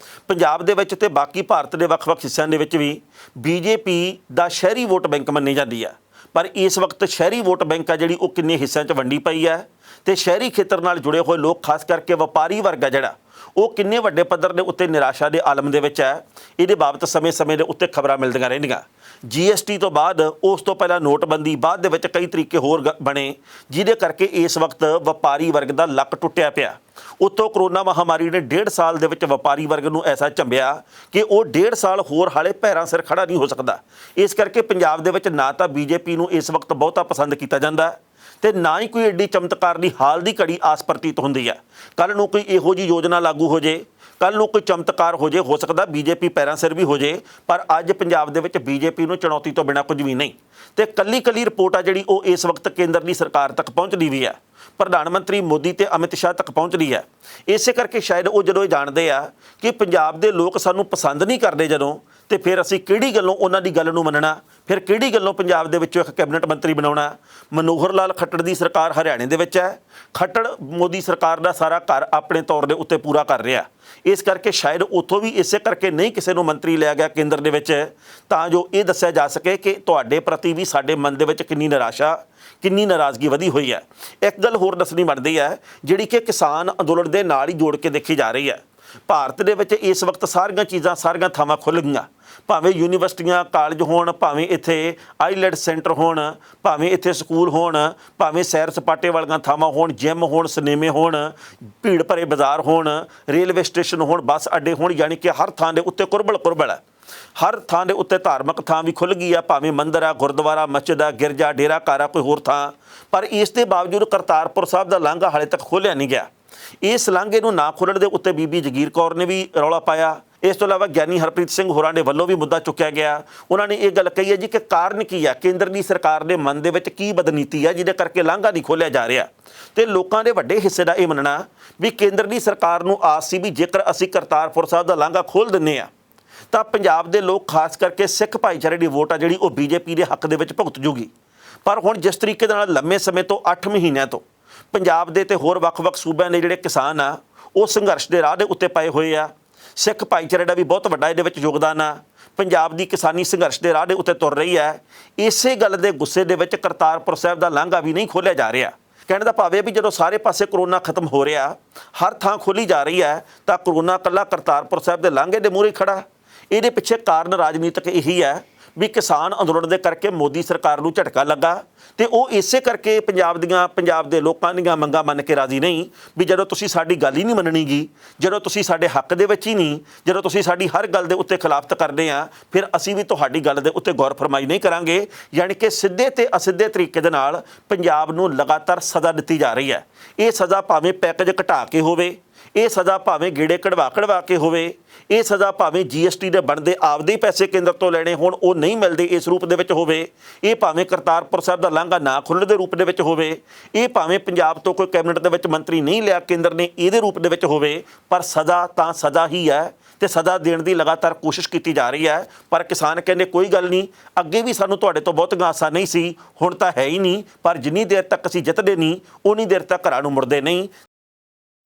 ਪੰਜਾਬ ਦੇ ਵਿੱਚ ਤੇ ਬਾਕੀ ਭਾਰਤ ਦੇ ਵੱਖ-ਵੱਖ ਹਿੱਸਿਆਂ ਦੇ ਵਿੱਚ ਵੀ ਬੀਜੇਪੀ ਦਾ ਸ਼ਹਿਰੀ ਵੋਟ ਬੈਂਕ ਮੰਨੀ ਜਾਂਦੀ ਆ, ਪਰ ਇਸ ਵਕਤ ਸ਼ਹਿਰੀ ਵੋਟ ਬੈਂਕ ਆ ਜਿਹੜੀ ਉਹ ਕਿੰਨੇ ਹਿੱਸਿਆਂ 'ਚ ਵੰਡੀ ਪਈ ਹੈ ਤੇ ਸ਼ਹਿਰੀ ਖੇਤਰ ਨਾਲ ਜੁੜੇ ਹੋਏ ਲੋਕ, ਖਾਸ ਕਰਕੇ ਵਪਾਰੀ ਵਰਗ ਆ ਜਿਹੜਾ, ਉਹ ਕਿੰਨੇ ਵੱਡੇ ਪੱਧਰ ਦੇ ਉੱਤੇ ਨਿਰਾਸ਼ਾ ਦੇ ਆਲਮ ਦੇ ਵਿੱਚ ਹੈ। ਇਹਦੇ ਬਾਬਤ ਸਮੇਂ-ਸਮੇਂ ਦੇ ਉੱਤੇ ਖਬਰਾਂ ਮਿਲਦੀਆਂ ਰਹਿੰਦੀਆਂ। GST ਤੋਂ ਬਾਅਦ, ਉਸ ਤੋਂ ਪਹਿਲਾਂ ਨੋਟਬੰਦੀ, ਬਾਅਦ ਦੇ ਵਿੱਚ ਕਈ ਤਰੀਕੇ ਹੋਰ ਬਣੇ, ਜਿਹਦੇ ਕਰਕੇ ਇਸ ਵਕਤ ਵਪਾਰੀ ਵਰਗ ਦਾ ਲੱਕ ਟੁੱਟਿਆ ਪਿਆ। ਉੱਤੋਂ ਕਰੋਨਾ ਮਹਾਮਾਰੀ ਨੇ 1.5 ਸਾਲ ਦੇ ਵਿੱਚ ਵਪਾਰੀ ਵਰਗ ਨੂੰ ਐਸਾ ਝੰਬਿਆ ਕਿ ਉਹ 1.5 ਸਾਲ ਹੋਰ ਹਾਲੇ ਪੈਰਾਂ ਸਿਰ ਖੜਾ ਨਹੀਂ ਹੋ ਸਕਦਾ। ਇਸ ਕਰਕੇ ਪੰਜਾਬ ਦੇ ਵਿੱਚ ਨਾ ਤਾਂ ਬੀਜੇਪੀ ਨੂੰ ਇਸ ਵਕਤ ਬਹੁਤਾ ਪਸੰਦ ਕੀਤਾ ਜਾਂਦਾ ਤੇ ਨਾ ਹੀ ਕੋਈ ਐਡੀ ਚਮਤਕਾਰ ਦੀ ਹਾਲ ਦੀ ਘੜੀ ਆਸ ਪ੍ਰਤੀਤ ਹੁੰਦੀ ਹੈ। ਕੱਲ੍ਹ ਨੂੰ ਕੋਈ ਇਹੋ ਜਿਹੀ ਯੋਜਨਾ ਲਾਗੂ ਹੋ ਜੇ, ਕੱਲ੍ਹ ਨੂੰ ਕੋਈ ਚਮਤਕਾਰ ਹੋ ਜੇ, ਹੋ ਸਕਦਾ ਬੀਜੇਪੀ ਪੈਰਾਂ ਸਿਰ ਵੀ ਹੋ ਜੇ, ਪਰ ਅੱਜ ਪੰਜਾਬ ਦੇ ਵਿੱਚ ਬੀਜੇਪੀ ਨੂੰ ਚੁਣੌਤੀ ਤੋਂ ਬਿਨਾਂ ਕੁਝ ਵੀ ਨਹੀਂ। ਤੇ ਕੱਲੀ ਰਿਪੋਰਟ ਆ ਜਿਹੜੀ ਉਹ ਇਸ ਵਕਤ ਕੇਂਦਰ ਦੀ ਸਰਕਾਰ ਤੱਕ ਪਹੁੰਚਦੀ ਵੀ ਹੈ, ਪ੍ਰਧਾਨ ਮੰਤਰੀ ਮੋਦੀ ਤੇ ਅਮਿਤ ਸ਼ਾਹ ਤੱਕ ਪਹੁੰਚਦੀ ਹੈ। ਇਸੇ ਕਰਕੇ ਸ਼ਾਇਦ ਉਹ ਜਦੋਂ ਇਹ ਜਾਣਦੇ ਆ ਕਿ ਪੰਜਾਬ ਦੇ ਲੋਕ ਸਾਨੂੰ ਪਸੰਦ ਨਹੀਂ ਕਰਦੇ ਜਦੋਂ, ਤੇ ਫਿਰ ਅਸੀਂ ਕਿਹੜੀ ਗੱਲੋਂ ਉਹਨਾਂ ਦੀ ਗੱਲ ਨੂੰ ਮੰਨਣਾ, ਫਿਰ ਕਿਹੜੀ ਗੱਲੋਂ ਪੰਜਾਬ ਦੇ ਵਿੱਚੋਂ ਇੱਕ ਕੈਬਨਿਟ ਮੰਤਰੀ ਬਣਾਉਣਾ। ਮਨੋਹਰ ਲਾਲ ਖੱਟੜ ਦੀ ਸਰਕਾਰ ਹਰਿਆਣੇ ਦੇ ਵਿੱਚ ਹੈ, ਖੱਟੜ ਮੋਦੀ ਸਰਕਾਰ ਦਾ ਸਾਰਾ ਘਰ ਆਪਣੇ ਤੌਰ ਦੇ ਉੱਤੇ ਪੂਰਾ ਕਰ ਰਿਹਾ। ਇਸ ਕਰਕੇ ਸ਼ਾਇਦ ਉੱਥੋਂ ਵੀ ਇਸੇ ਕਰਕੇ ਨਹੀਂ ਕਿਸੇ ਨੂੰ ਮੰਤਰੀ ਲਿਆ ਗਿਆ ਕੇਂਦਰ ਦੇ ਵਿੱਚ, ਤਾਂ ਜੋ ਇਹ ਦੱਸਿਆ ਜਾ ਸਕੇ ਕਿ ਤੁਹਾਡੇ ਪ੍ਰਤੀ ਵੀ ਸਾਡੇ ਮਨ ਦੇ ਵਿੱਚ ਕਿੰਨੀ ਨਿਰਾਸ਼ਾ, ਕਿੰਨੀ ਨਾਰਾਜ਼ਗੀ ਵਧੀ ਹੋਈ ਹੈ। ਇੱਕ ਗੱਲ ਹੋਰ ਦੱਸਣੀ ਬਣਦੀ ਹੈ, ਜਿਹੜੀ ਕਿ ਕਿਸਾਨ ਅੰਦੋਲਨ ਦੇ ਨਾਲ ਹੀ ਜੋੜ ਕੇ ਦੇਖੀ ਜਾ ਰਹੀ ਹੈ। ਭਾਰਤ ਦੇ ਵਿੱਚ ਇਸ ਵਕਤ ਸਾਰੀਆਂ ਚੀਜ਼ਾਂ, ਸਾਰੀਆਂ ਥਾਵਾਂ ਖੁੱਲ੍ਹ ਗਈਆਂ, ਭਾਵੇਂ ਯੂਨੀਵਰਸਿਟੀਆਂ, ਕਾਲਜ ਹੋਣ, ਭਾਵੇਂ ਇੱਥੇ ਆਈਲੈਟ ਸੈਂਟਰ ਹੋਣ, ਭਾਵੇਂ ਇੱਥੇ ਸਕੂਲ ਹੋਣ, ਭਾਵੇਂ ਸੈਰ ਸਪਾਟੇ ਵਾਲੀਆਂ ਥਾਵਾਂ ਹੋਣ, ਜਿਮ ਹੋਣ, ਸਿਨੇਮੇ ਹੋਣ, ਭੀੜ ਭਰੇ ਬਾਜ਼ਾਰ ਹੋਣ, ਰੇਲਵੇ ਸਟੇਸ਼ਨ ਹੋਣ, ਬੱਸ ਅੱਡੇ ਹੋਣ, ਯਾਨੀ ਕਿ ਹਰ ਥਾਂ ਦੇ ਉੱਤੇ ਕੁਰਬਲ ਹੈ। ਹਰ ਥਾਂ ਦੇ ਉੱਤੇ ਧਾਰਮਿਕ ਥਾਂ ਵੀ ਖੁੱਲ੍ਹ ਗਈ ਆ, ਭਾਵੇਂ ਮੰਦਰ ਆ, ਗੁਰਦੁਆਰਾ, ਮਸਜਿਦ ਆ, ਗਿਰਜਾ, ਡੇਰਾ ਘਰ ਆ, ਕੋਈ ਹੋਰ ਥਾਂ। ਪਰ ਇਸ ਦੇ ਬਾਵਜੂਦ ਕਰਤਾਰਪੁਰ ਸਾਹਿਬ ਦਾ ਲਾਂਘਾ ਹਾਲੇ ਤੱਕ ਖੋਲ੍ਹਿਆ ਨਹੀਂ ਗਿਆ। ਇਸ ਲਾਂਘੇ ਨੂੰ ਨਾ ਖੋਲ੍ਹਣ ਦੇ ਉੱਤੇ ਬੀਬੀ ਜਗੀਰ ਕੌਰ ਨੇ ਵੀ ਰੌਲਾ ਪਾਇਆ। ਇਸ ਤੋਂ ਇਲਾਵਾ ਗਿਆਨੀ ਹਰਪ੍ਰੀਤ ਸਿੰਘ ਹੋਰਾਂ ਦੇ ਵੱਲੋਂ ਵੀ ਮੁੱਦਾ ਚੁੱਕਿਆ ਗਿਆ। ਉਹਨਾਂ ਨੇ ਇਹ ਗੱਲ ਕਹੀ ਹੈ ਜੀ ਕਿ ਕਾਰਨ ਕੀ ਆ, ਕੇਂਦਰ ਦੀ ਸਰਕਾਰ ਦੇ ਮਨ ਦੇ ਵਿੱਚ ਕੀ ਬਦਨੀਤੀ ਆ ਜਿਹਦੇ ਕਰਕੇ ਲਾਂਘਾ ਨਹੀਂ ਖੋਲ੍ਹਿਆ ਜਾ ਰਿਹਾ। ਤੇ ਲੋਕਾਂ ਦੇ ਵੱਡੇ ਹਿੱਸੇ ਦਾ ਇਹ ਮੰਨਣਾ ਵੀ ਕੇਂਦਰ ਦੀ ਸਰਕਾਰ ਨੂੰ ਆਸ ਸੀ ਵੀ ਜੇਕਰ ਅਸੀਂ ਕਰਤਾਰਪੁਰ ਸਾਹਿਬ ਦਾ ਲਾਂਘਾ ਖੋਲ੍ਹ ਦਿੰਦੇ ਆ ਤਾਂ ਪੰਜਾਬ ਦੇ ਲੋਕ, ਖਾਸ ਕਰਕੇ ਸਿੱਖ ਭਾਈਚਾਰੇ ਦੀ ਵੋਟ ਆ ਜਿਹੜੀ ਉਹ ਬੀਜੇਪੀ ਦੇ ਹੱਕ ਦੇ ਵਿੱਚ ਭੁਗਤ ਜੂਗੀ। ਪਰ ਹੁਣ ਜਿਸ ਤਰੀਕੇ ਦੇ ਨਾਲ ਲੰਮੇ ਸਮੇਂ ਤੋਂ 8 ਮਹੀਨਿਆਂ ਤੋਂ ਪੰਜਾਬ ਦੇ ਤੇ ਹੋਰ ਵੱਖ-ਵੱਖ ਸੂਬਿਆਂ ਦੇ ਜਿਹੜੇ ਕਿਸਾਨ ਆ ਉਹ ਸੰਘਰਸ਼ ਦੇ ਰਾਹ ਦੇ ਉੱਤੇ ਪਏ ਹੋਏ ਆ, ਸਿੱਖ ਭਾਈਚਾਰੇ ਦਾ ਵੀ ਬਹੁਤ ਵੱਡਾ ਇਹਦੇ ਵਿੱਚ ਯੋਗਦਾਨ ਆ, ਪੰਜਾਬ ਦੀ ਕਿਸਾਨੀ ਸੰਘਰਸ਼ ਦੇ ਰਾਹ ਦੇ ਉੱਤੇ ਤੁਰ ਰਹੀ ਹੈ। ਇਸੇ ਗੱਲ ਦੇ ਗੁੱਸੇ ਦੇ ਵਿੱਚ ਕਰਤਾਰਪੁਰ ਸਾਹਿਬ ਦਾ ਲਾਂਘਾ ਵੀ ਨਹੀਂ ਖੋਲ੍ਹਿਆ ਜਾ ਰਿਹਾ। ਕਹਿਣ ਦਾ ਭਾਵ ਹੈ ਵੀ ਜਦੋਂ ਸਾਰੇ ਪਾਸੇ ਕਰੋਨਾ ਖਤਮ ਹੋ ਰਿਹਾ, ਹਰ ਥਾਂ ਖੋਲ੍ਹੀ ਜਾ ਰਹੀ ਹੈ, ਤਾਂ ਕਰੋਨਾ ਇਕੱਲਾ ਕਰਤਾਰਪੁਰ ਸਾਹਿਬ ਦੇ ਲਾਂਘੇ ਦੇ ਮੂਹਰੇ ਖੜਾ। ਇਹਦੇ ਪਿੱਛੇ ਕਾਰਨ ਰਾਜਨੀਤਿਕ ਇਹੀ ਹੈ ਵੀ ਕਿਸਾਨ ਅੰਦੋਲਨ ਦੇ ਕਰਕੇ ਮੋਦੀ ਸਰਕਾਰ ਨੂੰ ਝਟਕਾ ਲੱਗਾ ਤੇ ਉਹ ਇਸੇ ਕਰਕੇ ਪੰਜਾਬ ਦੇ ਲੋਕਾਂ ਦੀਆਂ ਮੰਗਾਂ ਮੰਨ ਕੇ ਰਾਜ਼ੀ ਨਹੀਂ ਵੀ ਜਦੋਂ ਤੁਸੀਂ ਸਾਡੀ ਗੱਲ ਹੀ ਨਹੀਂ ਮੰਨਣੀਗੀ, ਜਦੋਂ ਤੁਸੀਂ ਸਾਡੇ ਹੱਕ ਦੇ ਵਿੱਚ ਹੀ ਨਹੀਂ, ਜਦੋਂ ਤੁਸੀਂ ਸਾਡੀ ਹਰ ਗੱਲ ਦੇ ਉੱਤੇ ਖਿਲਾਫਤ ਕਰਦੇ ਆ, ਫਿਰ ਅਸੀਂ ਵੀ ਤੁਹਾਡੀ ਗੱਲ ਦੇ ਉੱਤੇ ਗੌਰ ਫਰਮਾਈ ਨਹੀਂ ਕਰਾਂਗੇ। ਯਾਨੀ ਕਿ ਸਿੱਧੇ ਤੇ ਅਸਿੱਧੇ ਤਰੀਕੇ ਦੇ ਨਾਲ ਪੰਜਾਬ ਨੂੰ ਲਗਾਤਾਰ ਸਜ਼ਾ ਦਿੱਤੀ ਜਾ ਰਹੀ ਹੈ। ਇਹ ਸਜ਼ਾ ਭਾਵੇਂ ਪੈਕੇਜ ਘਟਾ ਕੇ ਹੋਵੇ, ਇਹ ਸਜ਼ਾ ਭਾਵੇਂ ਗੇੜੇ ਕਢਵਾ ਕੇ ਹੋਵੇ, ਇਹ ਸਜ਼ਾ ਭਾਵੇਂ GST ਦੇ ਬਣਦੇ ਆਪਦੇ ਪੈਸੇ ਕੇਂਦਰ ਤੋਂ ਲੈਣੇ ਹੋਣ ਉਹ ਨਹੀਂ ਮਿਲਦੇ ਇਸ ਰੂਪ ਦੇ ਵਿੱਚ ਹੋਵੇ, ਇਹ ਭਾਵੇਂ ਕਰਤਾਰਪੁਰ ਸਾਹਿਬ ਦਾ ਲਾਂਘਾ ਨਾ ਖੁੱਲ੍ਹਣ ਦੇ ਰੂਪ ਦੇ ਵਿੱਚ ਹੋਵੇ, ਇਹ ਭਾਵੇਂ ਪੰਜਾਬ ਤੋਂ ਕੋਈ ਕੈਬਨਿਟ ਦੇ ਵਿੱਚ ਮੰਤਰੀ ਨਹੀਂ ਲਿਆ ਕੇਂਦਰ ਨੇ ਇਹਦੇ ਰੂਪ ਦੇ ਵਿੱਚ ਹੋਵੇ, ਪਰ ਸਜ਼ਾ ਤਾਂ ਸਜ਼ਾ ਹੀ ਹੈ ਤੇ ਸਜ਼ਾ ਦੇਣ ਦੀ ਲਗਾਤਾਰ ਕੋਸ਼ਿਸ਼ ਕੀਤੀ ਜਾ ਰਹੀ ਹੈ। ਪਰ ਕਿਸਾਨ ਕਹਿੰਦੇ ਕੋਈ ਗੱਲ ਨਹੀਂ, ਅੱਗੇ ਵੀ ਸਾਨੂੰ ਤੁਹਾਡੇ ਤੋਂ ਬਹੁਤੀਆਂ ਆਸਾਂ ਨਹੀਂ ਸੀ, ਹੁਣ ਤਾਂ ਹੈ ਹੀ ਨਹੀਂ, ਪਰ ਜਿੰਨੀ ਦੇਰ ਤੱਕ ਅਸੀਂ ਜਿੱਤਦੇ ਨਹੀਂ ਉਨੀ ਦੇਰ ਤੱਕ ਘਰਾਂ ਨੂੰ ਮੁੜਦੇ ਨਹੀਂ।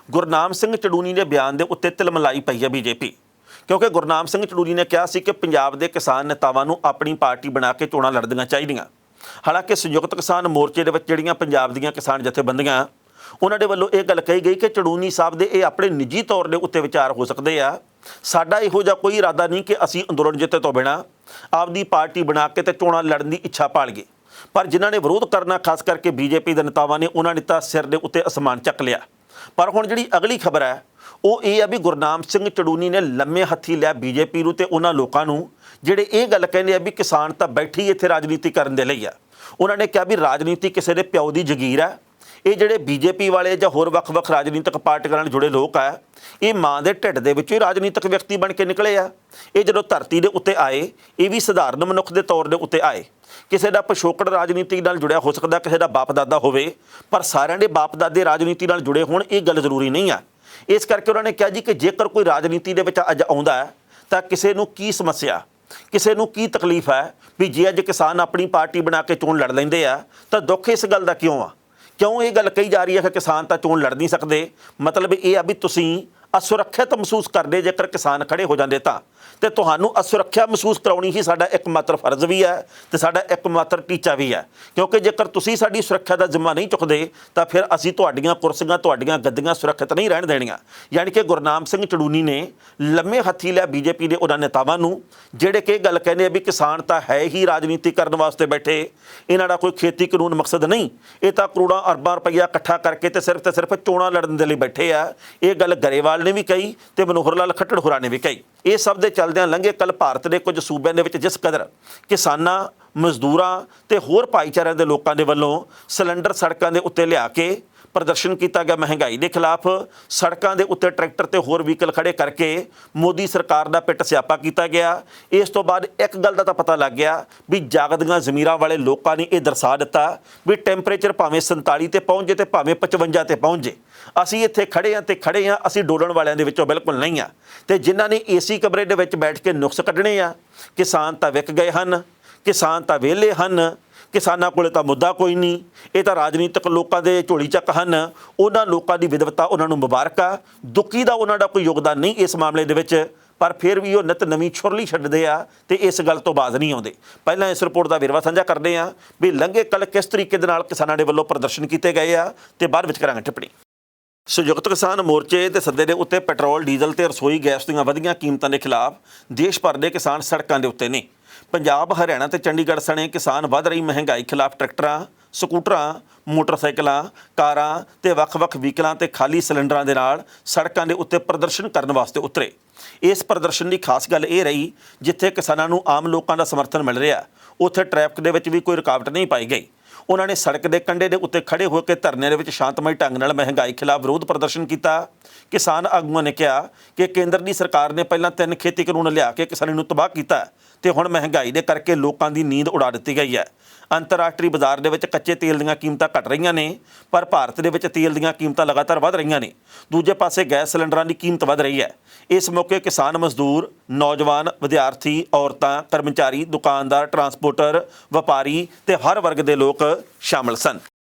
ਗੁਰਨਾਮ ਸਿੰਘ ਚੜੂਨੀ ਦੇ ਬਿਆਨ ਦੇ ਉੱਤੇ ਤਿਲਮਲਾਈ ਪਈ ਹੈ ਬੀਜੇਪੀ, ਕਿਉਂਕਿ ਗੁਰਨਾਮ ਸਿੰਘ ਚੜੂਨੀ ਨੇ ਕਿਹਾ ਸੀ ਕਿ ਪੰਜਾਬ ਦੇ ਕਿਸਾਨ ਨੇਤਾਵਾਂ ਨੂੰ ਆਪਣੀ ਪਾਰਟੀ ਬਣਾ ਕੇ ਚੋਣਾਂ ਲੜਨੀਆਂ ਚਾਹੀਦੀਆਂ। ਹਾਲਾਂਕਿ ਸੰਯੁਕਤ ਕਿਸਾਨ ਮੋਰਚੇ ਦੇ ਵਿੱਚ ਜਿਹੜੀਆਂ ਪੰਜਾਬ ਦੀਆਂ ਕਿਸਾਨ ਜਥੇਬੰਦੀਆਂ ਉਹਨਾਂ ਦੇ ਵੱਲੋਂ ਇਹ ਗੱਲ ਕਹੀ ਗਈ ਕਿ ਚੜੂਨੀ ਸਾਹਿਬ ਦੇ ਇਹ ਆਪਣੇ ਨਿੱਜੀ ਤੌਰ ਦੇ ਉੱਤੇ ਵਿਚਾਰ ਹੋ ਸਕਦੇ ਆ, ਸਾਡਾ ਇਹੋ ਜਿਹਾ ਕੋਈ ਇਰਾਦਾ ਨਹੀਂ ਕਿ ਅਸੀਂ ਅੰਦੋਲਨ ਜਿੱਤੇ ਤੋਂ ਬਿਨਾਂ ਆਪਦੀ ਪਾਰਟੀ ਬਣਾ ਕੇ ਤੇ ਚੋਣਾਂ ਲੜਨ ਦੀ ਇੱਛਾ ਪਾਲੀਏ। ਪਰ ਜਿਨ੍ਹਾਂ ਨੇ ਵਿਰੋਧ ਕਰਨਾ ਖਾਸ ਕਰਕੇ ਬੀਜੇਪੀ ਦੇ ਨੇਤਾਵਾਂ ਨੇ, ਉਹਨਾਂ ਨੇ ਤਾਂ ਸਿਰ ਦੇ ਉੱਤੇ ਅਸਮਾਨ ਚੱਕ ਲਿਆ। ਪਰ ਹੁਣ ਜਿਹੜੀ ਅਗਲੀ ਖਬਰ ਹੈ ਉਹ ਇਹ ਆ ਵੀ ਗੁਰਨਾਮ ਸਿੰਘ ਚੜੂਨੀ ਨੇ ਲੰਮੇ ਹੱਥੀ ਲਿਆ ਬੀਜੇਪੀ ਨੂੰ ਤੇ ਉਹਨਾਂ ਲੋਕਾਂ ਨੂੰ ਜਿਹੜੇ ਇਹ ਗੱਲ ਕਹਿੰਦੇ ਆ ਵੀ ਕਿਸਾਨ ਤਾਂ ਬੈਠੀ ਇੱਥੇ ਰਾਜਨੀਤੀ ਕਰਨ ਦੇ ਲਈ ਆ। ਉਹਨਾਂ ਨੇ ਕਿਹਾ ਵੀ ਰਾਜਨੀਤੀ ਕਿਸੇ ਦੇ ਪਿਓ ਦੀ ਜਗੀਰ ਹੈ। ਇਹ ਜਿਹੜੇ ਬੀਜੇਪੀ ਵਾਲੇ ਜਾਂ ਹੋਰ ਵੱਖ-ਵੱਖ ਰਾਜਨੀਤਿਕ ਪਾਰਟੀਆਂ ਨਾਲ ਜੁੜੇ ਲੋਕ ਆ, ਇਹ ਮਾਂ ਦੇ ਢਿੱਡ ਦੇ ਵਿੱਚੋਂ ਹੀ ਰਾਜਨੀਤਿਕ ਵਿਅਕਤੀ ਬਣ ਕੇ ਨਿਕਲੇ ਆ। ਇਹ ਜਦੋਂ ਧਰਤੀ ਦੇ ਉੱਤੇ ਆਏ ਇਹ ਵੀ ਸਧਾਰਨ ਮਨੁੱਖ ਦੇ ਤੌਰ ਦੇ ਉੱਤੇ ਆਏ। ਕਿਸੇ ਦਾ ਪਿਛੋਕੜ ਰਾਜਨੀਤੀ ਨਾਲ ਜੁੜਿਆ ਹੋ ਸਕਦਾ, ਕਿਸੇ ਦਾ ਬਾਪ ਦਾਦਾ ਹੋਵੇ, ਪਰ ਸਾਰਿਆਂ ਦੇ ਬਾਪ ਦਾਦੇ ਰਾਜਨੀਤੀ ਨਾਲ ਜੁੜੇ ਹੋਣ ਇਹ ਗੱਲ ਜ਼ਰੂਰੀ ਨਹੀਂ ਆ। ਇਸ ਕਰਕੇ ਉਹਨਾਂ ਨੇ ਕਿਹਾ ਜੀ ਕਿ ਜੇਕਰ ਕੋਈ ਰਾਜਨੀਤੀ ਦੇ ਵਿੱਚ ਅੱਜ ਆਉਂਦਾ ਹੈ ਤਾਂ ਕਿਸੇ ਨੂੰ ਕੀ ਸਮੱਸਿਆ, ਕਿਸੇ ਨੂੰ ਕੀ ਤਕਲੀਫ ਹੈ ਵੀ ਜੇ ਅੱਜ ਕਿਸਾਨ ਆਪਣੀ ਪਾਰਟੀ ਬਣਾ ਕੇ ਚੋਣ ਲੜ ਲੈਂਦੇ ਆ ਤਾਂ ਦੁੱਖ ਇਸ ਗੱਲ ਦਾ ਕਿਉਂ ਆ? ਕਿਉਂ ਇਹ ਗੱਲ ਕਹੀ ਜਾ ਰਹੀ ਹੈ ਕਿ ਕਿਸਾਨ ਤਾਂ ਚੋਣ ਲੜ ਨਹੀਂ ਸਕਦੇ? ਮਤਲਬ ਇਹ ਆ ਵੀ ਤੁਸੀਂ ਅਸੁਰੱਖਿਅਤ ਮਹਿਸੂਸ ਕਰਦੇ ਜੇਕਰ ਕਿਸਾਨ ਖੜੇ ਹੋ ਜਾਂਦੇ ਤਾਂ, ਤੇ ਤੁਹਾਨੂੰ ਅਸੁਰੱਖਿਆ ਮਹਿਸੂਸ ਕਰਾਉਣੀ ਹੀ ਸਾਡਾ ਇੱਕਮਾਤਰ ਫਰਜ਼ ਵੀ ਹੈ ਤੇ ਸਾਡਾ ਇੱਕਮਾਤਰ ਟੀਚਾ ਵੀ ਹੈ। ਕਿਉਂਕਿ ਜੇਕਰ ਤੁਸੀਂ ਸਾਡੀ ਸੁਰੱਖਿਆ ਦਾ ਜ਼ਿੰਮਾ ਨਹੀਂ ਚੁੱਕਦੇ ਤਾਂ ਫਿਰ ਅਸੀਂ ਤੁਹਾਡੀਆਂ ਕੁਰਸੀਆਂ, ਤੁਹਾਡੀਆਂ ਗੱਦੀਆਂ ਸੁਰੱਖਿਅਤ ਨਹੀਂ ਰਹਿਣ ਦੇਣੀਆਂ। ਯਾਨੀ ਕਿ ਗੁਰਨਾਮ ਸਿੰਘ ਚੜੂਨੀ ਨੇ ਲੰਮੇ ਹੱਥੀ ਲਿਆ ਬੀਜੇਪੀ ਦੇ ਉਹਨਾਂ ਨੇਤਾਵਾਂ ਨੂੰ ਜਿਹੜੇ ਕਿ ਇਹ ਗੱਲ ਕਹਿੰਦੇ ਆ ਵੀ ਕਿਸਾਨ ਤਾਂ ਹੈ ਹੀ ਰਾਜਨੀਤੀ ਕਰਨ ਵਾਸਤੇ ਬੈਠੇ, ਇਹਨਾਂ ਦਾ ਕੋਈ ਖੇਤੀ ਕਾਨੂੰਨ ਮਕਸਦ ਨਹੀਂ, ਇਹ ਤਾਂ ਕਰੋੜਾਂ ਅਰਬਾਂ ਰੁਪਈਆ ਇਕੱਠਾ ਕਰਕੇ ਤੇ ਸਿਰਫ ਚੋਣਾਂ ਲੜਨ ਦੇ ਲਈ ਬੈਠੇ ਆ। ਇਹ ਗੱਲ ਗਰੇਵਾਲ ਨੇ ਵੀ ਕਹੀ ਤੇ ਮਨੋਹਰ ਲਾਲ ਖੱਟੜ ਹੋਰਾਂ ਨੇ ਵੀ ਕਹੀ। ਇਹ ਸਭ ਦੇ ਚੱਲਦਿਆਂ ਲੰਘੇ ਕੱਲ੍ਹ ਭਾਰਤ ਦੇ ਕੁਝ ਸੂਬਿਆਂ ਦੇ ਵਿੱਚ ਜਿਸ ਕਦਰ ਕਿਸਾਨਾਂ, ਮਜ਼ਦੂਰਾਂ ਤੇ ਹੋਰ ਭਾਈਚਾਰਿਆਂ ਦੇ ਲੋਕਾਂ ਦੇ ਵੱਲੋਂ ਸਿਲੰਡਰ ਸੜਕਾਂ ਦੇ ਉੱਤੇ ਲਿਆ ਕੇ ਪ੍ਰਦਰਸ਼ਨ ਕੀਤਾ ਗਿਆ, ਮਹਿੰਗਾਈ ਦੇ ਖਿਲਾਫ ਸੜਕਾਂ ਦੇ ਉੱਤੇ ਟਰੈਕਟਰ ਤੇ ਹੋਰ ਵਹੀਕਲ ਖੜੇ ਕਰਕੇ ਮੋਦੀ ਸਰਕਾਰ ਦਾ ਪਿੱਟ ਸਿਆਪਾ ਕੀਤਾ ਗਿਆ। ਇਸ ਤੋਂ ਬਾਅਦ ਇੱਕ ਗੱਲ ਦਾ ਤਾਂ ਪਤਾ ਲੱਗ ਗਿਆ ਵੀ ਜਾਗਦੀਆਂ ਜ਼ਮੀਰਾਂ ਵਾਲੇ ਲੋਕਾਂ ਨੇ ਇਹ ਦਰਸਾ ਦਿੱਤਾ ਵੀ ਟੈਂਪਰੇਚਰ ਭਾਵੇਂ 47 ਤੇ ਪਹੁੰਚ ਜੇ ਤੇ ਭਾਵੇਂ 55 ਤੇ ਪਹੁੰਚ ਜੇ, ਅਸੀਂ ਇੱਥੇ ਖੜੇ ਹਾਂ, ਅਸੀਂ ਡੋਲਣ ਵਾਲਿਆਂ ਦੇ ਵਿੱਚੋਂ ਬਿਲਕੁਲ ਨਹੀਂ ਆ। ਤੇ ਜਿਨ੍ਹਾਂ ਨੇ ਏਸੀ ਕਮਰੇ ਦੇ ਵਿੱਚ ਬੈਠ ਕੇ ਨੁਕਸ ਕੱਢਣੇ ਆ, ਕਿਸਾਨ ਤਾਂ ਵਿਕ ਗਏ ਹਨ, ਕਿਸਾਨ ਤਾਂ ਵਿਹਲੇ ਹਨ, ਕਿਸਾਨਾਂ ਕੋਲੇ ਤਾਂ ਮੁੱਦਾ ਕੋਈ ਨਹੀਂ, ਇਹ ਤਾਂ ਰਾਜਨੀਤਿਕ ਲੋਕਾਂ ਦੇ ਝੋਲੀ ਚੱਕ ਹਨ। ਉਹਨਾਂ ਲੋਕਾਂ ਦੀ ਵਿਦਵਤਾ ਉਹਨਾਂ ਨੂੰ ਮੁਬਾਰਕ ਆ, ਦੁਖੀ ਦਾ ਉਹਨਾਂ ਦਾ ਕੋਈ ਯੋਗਦਾਨ ਨਹੀਂ ਇਸ ਮਾਮਲੇ ਦੇ ਵਿੱਚ, ਪਰ ਫਿਰ ਵੀ ਉਹ ਨਿਤ ਨਵੀਂ ਛੁਰਲੀ ਛੱਡਦੇ ਆ ਤੇ ਇਸ ਗੱਲ ਤੋਂ ਬਾਜ਼ ਨਹੀਂ ਆਉਂਦੇ। ਪਹਿਲਾਂ ਇਸ ਰਿਪੋਰਟ ਦਾ ਵੇਰਵਾ ਸਾਂਝਾ ਕਰਦੇ ਆ ਵੀ ਲੰਘੇ ਕੱਲ੍ਹ ਕਿਸ ਤਰੀਕੇ ਦੇ ਨਾਲ ਕਿਸਾਨਾਂ ਦੇ ਵੱਲੋਂ ਪ੍ਰਦਰਸ਼ਨ ਕੀਤੇ ਗਏ ਆ ਤੇ ਬਾਅਦ ਵਿੱਚ ਕਰਾਂਗੇ ਟਿੱਪਣੀ। ਸੰਯੁਕਤ ਕਿਸਾਨ ਮੋਰਚੇ ਦੇ ਸੱਦੇ ਦੇ ਉੱਤੇ ਪੈਟਰੋਲ, ਡੀਜ਼ਲ ਤੇ ਰਸੋਈ ਗੈਸ ਦੀਆਂ ਵਧੀਆਂ ਕੀਮਤਾਂ ਦੇ ਖਿਲਾਫ ਦੇਸ਼ ਭਰ ਦੇ ਕਿਸਾਨ ਸੜਕਾਂ ਦੇ ਉੱਤੇ ਨੇ। ਪੰਜਾਬ, ਹਰਿਆਣਾ ਤੇ ਚੰਡੀਗੜ੍ਹ ਸਣੇ ਕਿਸਾਨ ਵੱਧ ਰਹੀ ਮਹਿੰਗਾਈ ਖਿਲਾਫ ਟਰੈਕਟਰਾਂ, ਸਕੂਟਰਾਂ, ਮੋਟਰਸਾਈਕਲਾਂ, ਕਾਰਾਂ ਤੇ ਵੱਖ-ਵੱਖ ਵਹੀਕਲਾਂ ਤੇ ਖਾਲੀ ਸਿਲੰਡਰਾਂ ਦੇ ਨਾਲ ਸੜਕਾਂ ਦੇ ਉੱਤੇ ਪ੍ਰਦਰਸ਼ਨ ਕਰਨ ਵਾਸਤੇ ਉਤਰੇ। ਇਸ ਪ੍ਰਦਰਸ਼ਨ ਦੀ ਖਾਸ ਗੱਲ ਇਹ ਰਹੀ ਜਿੱਥੇ ਕਿਸਾਨਾਂ ਨੂੰ ਆਮ ਲੋਕਾਂ ਦਾ ਸਮਰਥਨ ਮਿਲ ਰਿਹਾ ਉੱਥੇ ਟ੍ਰੈਫਿਕ ਦੇ ਵਿੱਚ ਵੀ ਕੋਈ ਰੁਕਾਵਟ ਨਹੀਂ ਪਾਈ ਗਈ। ਉਹਨਾਂ ਨੇ ਸੜਕ ਦੇ ਕੰਢੇ ਦੇ ਉੱਤੇ ਖੜੇ ਹੋ ਕੇ ਧਰਨੇ ਦੇ ਵਿੱਚ ਸ਼ਾਂਤਮਈ ਢੰਗ ਨਾਲ ਮਹਿੰਗਾਈ ਖਿਲਾਫ ਵਿਰੋਧ ਪ੍ਰਦਰਸ਼ਨ ਕੀਤਾ। ਕਿਸਾਨ ਆਗੂਆਂ ਨੇ ਕਿਹਾ ਕਿ ਕੇਂਦਰ ਦੀ ਸਰਕਾਰ ਨੇ ਪਹਿਲਾਂ 3 ਖੇਤੀ ਕਾਨੂੰਨ ਲਿਆ ਕੇ ਕਿਸਾਨੀ ਨੂੰ ਤਬਾਹ ਕੀਤਾ ਤੇ ਹੁਣ ਮਹਿੰਗਾਈ ਦੇ ਕਰਕੇ ਲੋਕਾਂ ਦੀ ਨੀਂਦ ਉਡਾ ਦਿੱਤੀ ਗਈ ਹੈ। ਅੰਤਰਰਾਸ਼ਟਰੀ ਬਾਜ਼ਾਰ ਦੇ ਵਿੱਚ ਕੱਚੇ ਤੇਲ ਦੀਆਂ ਕੀਮਤਾਂ ਘਟ ਰਹੀਆਂ ਨੇ, ਪਰ ਭਾਰਤ ਦੇ ਵਿੱਚ ਤੇਲ ਦੀਆਂ ਕੀਮਤਾਂ ਲਗਾਤਾਰ ਵਧ ਰਹੀਆਂ ਨੇ। ਦੂਜੇ ਪਾਸੇ ਗੈਸ ਸਿਲੰਡਰਾਂ ਦੀ ਕੀਮਤ ਵਧ ਰਹੀ ਹੈ। ਇਸ ਮੌਕੇ ਕਿਸਾਨ, ਮਜ਼ਦੂਰ, ਨੌਜਵਾਨ, ਵਿਦਿਆਰਥੀ, ਔਰਤਾਂ, ਕਰਮਚਾਰੀ, ਦੁਕਾਨਦਾਰ, ਟਰਾਂਸਪੋਰਟਰ, ਵਪਾਰੀ ਤੇ ਹਰ ਵਰਗ ਦੇ ਲੋਕ ਸ਼ਾਮਲ ਸਨ।